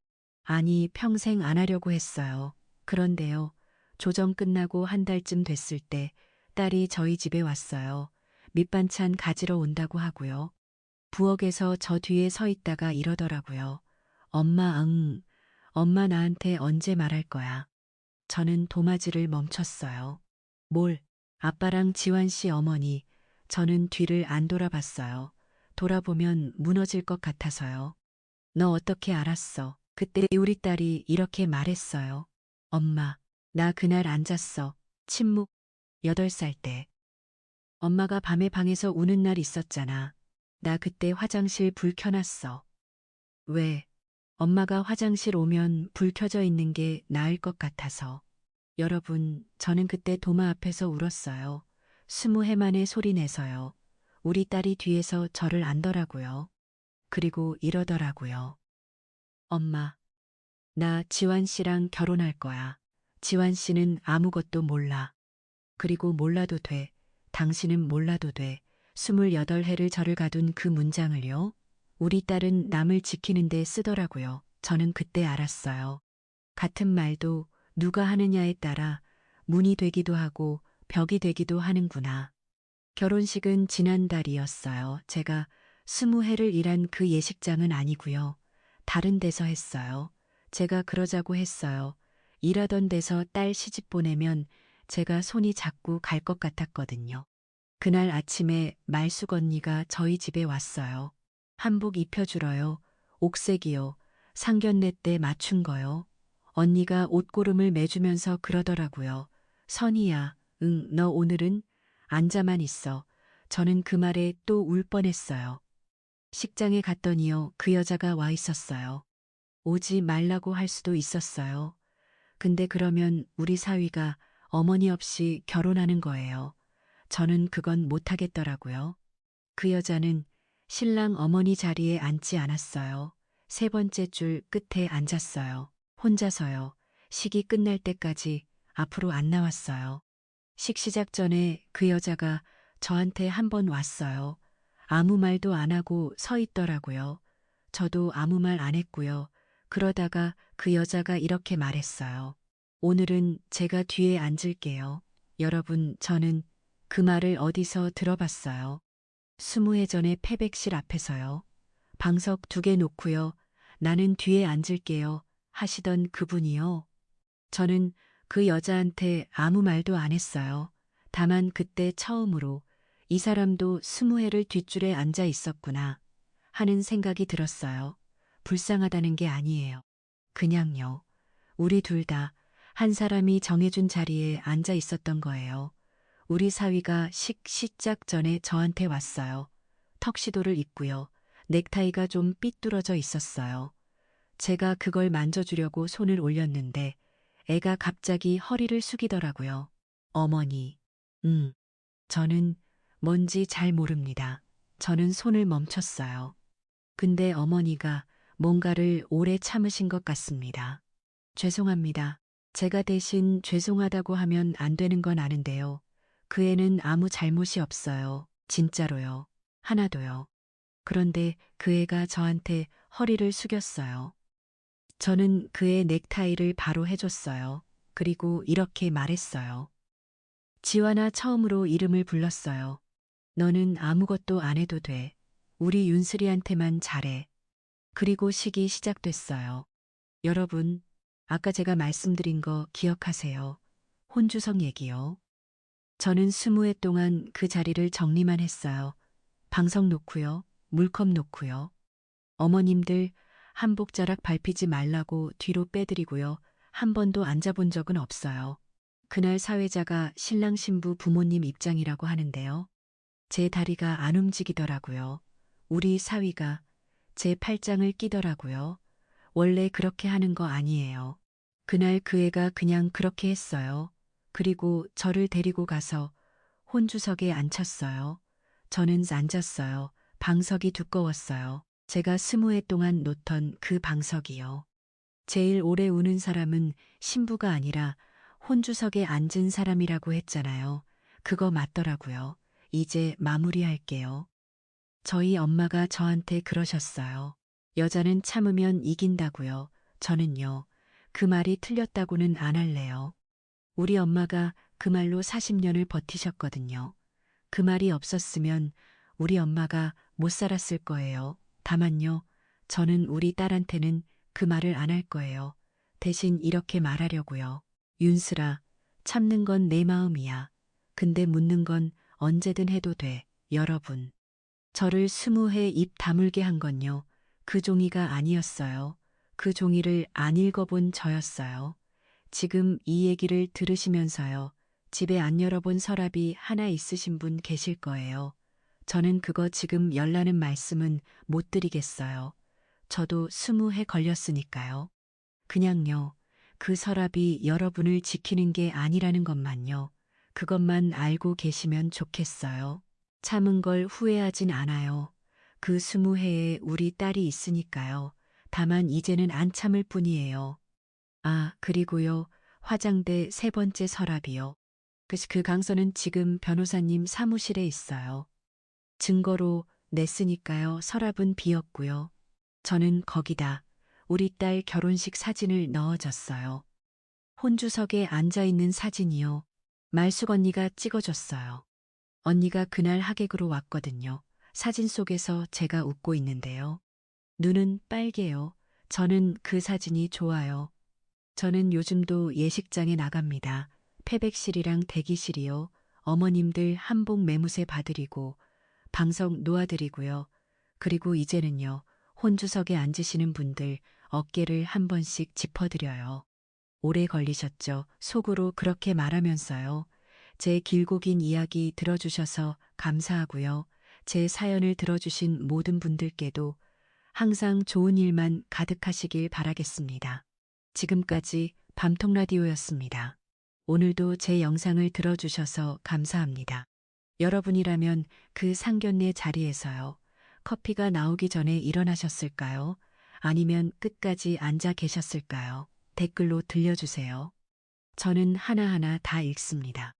아니, 평생 안 하려고 했어요. 그런데요, 조정 끝나고 한 달쯤 됐을 때 딸이 저희 집에 왔어요. 밑반찬 가지러 온다고 하고요. 부엌에서 저 뒤에 서 있다가 이러더라고요. 엄마, 응. 엄마 나한테 언제 말할 거야? 저는 도마지를 멈췄어요. 뭘? 아빠랑 지환 씨 어머니. 저는 뒤를 안 돌아봤어요. 돌아보면 무너질 것 같아서요. 너 어떻게 알았어? 그때 우리 딸이 이렇게 말했어요. 엄마, 나 그날 안 잤어. 침묵. 8살 때. 엄마가 밤에 방에서 우는 날 있었잖아. 나 그때 화장실 불 켜놨어. 왜? 엄마가 화장실 오면 불 켜져 있는 게 나을 것 같아서. 여러분, 저는 그때 도마 앞에서 울었어요. 20해 만에 소리 내서요. 우리 딸이 뒤에서 저를 안더라고요. 그리고 이러더라고요. 엄마, 나 지환 씨랑 결혼할 거야. 지환 씨는 아무것도 몰라. 그리고 몰라도 돼. 당신은 몰라도 돼. 28해를 저를 가둔 그 문장을요. 우리 딸은 남을 지키는 데 쓰더라고요. 저는 그때 알았어요. 같은 말도 누가 하느냐에 따라 문이 되기도 하고 벽이 되기도 하는구나. 결혼식은 지난달이었어요. 제가 20해를 일한 그 예식장은 아니고요. 다른 데서 했어요. 제가 그러자고 했어요. 일하던 데서 딸 시집 보내면 제가 손이 자꾸 갈 것 같았거든요. 그날 아침에 말숙 언니가 저희 집에 왔어요. 한복 입혀주러요. 옥색이요. 상견례 때 맞춘 거요. 언니가 옷고름을 매주면서 그러더라고요. 선이야, 응, 너 오늘은 앉아만 있어. 저는 그 말에 또 울 뻔했어요. 식장에 갔더니요, 그 여자가 와 있었어요. 오지 말라고 할 수도 있었어요. 근데 그러면 우리 사위가 어머니 없이 결혼하는 거예요. 저는 그건 못하겠더라고요. 그 여자는 신랑 어머니 자리에 앉지 않았어요. 3번째 줄 끝에 앉았어요. 혼자서요. 식이 끝날 때까지 앞으로 안 나왔어요. 식 시작 전에 그 여자가 저한테 한 번 왔어요. 아무 말도 안 하고 서 있더라고요. 저도 아무 말 안 했고요. 그러다가 그 여자가 이렇게 말했어요. 오늘은 제가 뒤에 앉을게요. 여러분, 저는 그 말을 어디서 들어봤어요. 20회 전에 패백실 앞에서요. 방석 2개 놓고요. 나는 뒤에 앉을게요. 하시던 그분이요. 저는 그 여자한테 아무 말도 안 했어요. 다만 그때 처음으로 이 사람도 20회를 뒷줄에 앉아 있었구나 하는 생각이 들었어요. 불쌍하다는 게 아니에요. 그냥요. 우리 둘 다 한 사람이 정해준 자리에 앉아 있었던 거예요. 우리 사위가 시작 전에 저한테 왔어요. 턱시도를 입고요. 넥타이가 좀 삐뚤어져 있었어요. 제가 그걸 만져주려고 손을 올렸는데 애가 갑자기 허리를 숙이더라고요. 어머니. 저는 뭔지 잘 모릅니다. 저는 손을 멈췄어요. 근데 어머니가 뭔가를 오래 참으신 것 같습니다. 죄송합니다. 제가 대신 죄송하다고 하면 안 되는 건 아는데요. 그 애는 아무 잘못이 없어요. 진짜로요. 하나도요. 그런데 그 애가 저한테 허리를 숙였어요. 저는 그의 넥타이를 바로 해줬어요. 그리고 이렇게 말했어요. 지완아 처음으로 이름을 불렀어요. 너는 아무것도 안 해도 돼. 우리 윤슬이한테만 잘해. 그리고 식이 시작됐어요. 여러분, 아까 제가 말씀드린 거 기억하세요. 혼주석 얘기요. 저는 20회 동안 그 자리를 정리만 했어요. 방석 놓고요. 물컵 놓고요. 어머님들 한복자락 밟히지 말라고 뒤로 빼드리고요. 한 번도 앉아본 적은 없어요. 그날 사회자가 신랑 신부 부모님 입장이라고 하는데요. 제 다리가 안 움직이더라고요. 우리 사위가 제 팔짱을 끼더라고요. 원래 그렇게 하는 거 아니에요. 그날 그 애가 그냥 그렇게 했어요. 그리고 저를 데리고 가서 혼주석에 앉혔어요. 저는 앉았어요. 방석이 두꺼웠어요. 제가 20회 동안 놓던 그 방석이요. 제일 오래 우는 사람은 신부가 아니라 혼주석에 앉은 사람이라고 했잖아요. 그거 맞더라고요. 이제 마무리할게요. 저희 엄마가 저한테 그러셨어요. 여자는 참으면 이긴다고요. 저는요. 그 말이 틀렸다고는 안 할래요. 우리 엄마가 그 말로 40년을 버티셨거든요. 그 말이 없었으면 우리 엄마가 못 살았을 거예요. 다만요. 저는 우리 딸한테는 그 말을 안 할 거예요. 대신 이렇게 말하려고요. 윤슬아, 참는 건 내 마음이야. 근데 묻는 건 언제든 해도 돼. 여러분. 저를 20회 입 다물게 한 건요. 그 종이가 아니었어요. 그 종이를 안 읽어본 저였어요. 지금 이 얘기를 들으시면서요. 집에 안 열어본 서랍이 하나 있으신 분 계실 거예요. 저는 그거 지금 열라는 말씀은 못 드리겠어요. 저도 20회 걸렸으니까요. 그냥요. 그 서랍이 여러분을 지키는 게 아니라는 것만요. 그것만 알고 계시면 좋겠어요. 참은 걸 후회하진 않아요. 그 20회에 우리 딸이 있으니까요. 다만 이제는 안 참을 뿐이에요. 아, 그리고요. 화장대 3번째 서랍이요. 그 강서는 지금 변호사님 사무실에 있어요. 증거로 냈으니까요. 서랍은 비었고요. 저는 거기다 우리 딸 결혼식 사진을 넣어줬어요. 혼주석에 앉아있는 사진이요. 말숙 언니가 찍어줬어요. 언니가 그날 하객으로 왔거든요. 사진 속에서 제가 웃고 있는데요. 눈은 빨개요. 저는 그 사진이 좋아요. 저는 요즘도 예식장에 나갑니다. 패백실이랑 대기실이요. 어머님들 한복 매무새 봐드리고 방석 놓아드리고요. 그리고 이제는요. 혼주석에 앉으시는 분들 어깨를 한 번씩 짚어드려요. 오래 걸리셨죠. 속으로 그렇게 말하면서요. 제 길고 긴 이야기 들어주셔서 감사하고요. 제 사연을 들어주신 모든 분들께도 항상 좋은 일만 가득하시길 바라겠습니다. 지금까지 밤통라디오였습니다. 오늘도 제 영상을 들어주셔서 감사합니다. 여러분이라면 그 상견례 자리에서요. 커피가 나오기 전에 일어나셨을까요? 아니면 끝까지 앉아 계셨을까요? 댓글로 들려주세요. 저는 하나하나 다 읽습니다.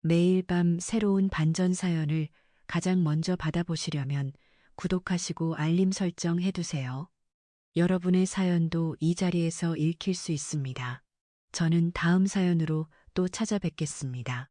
매일 밤 새로운 반전 사연을 가장 먼저 받아보시려면 구독하시고 알림 설정 해두세요. 여러분의 사연도 이 자리에서 읽힐 수 있습니다. 저는 다음 사연으로 또 찾아뵙겠습니다.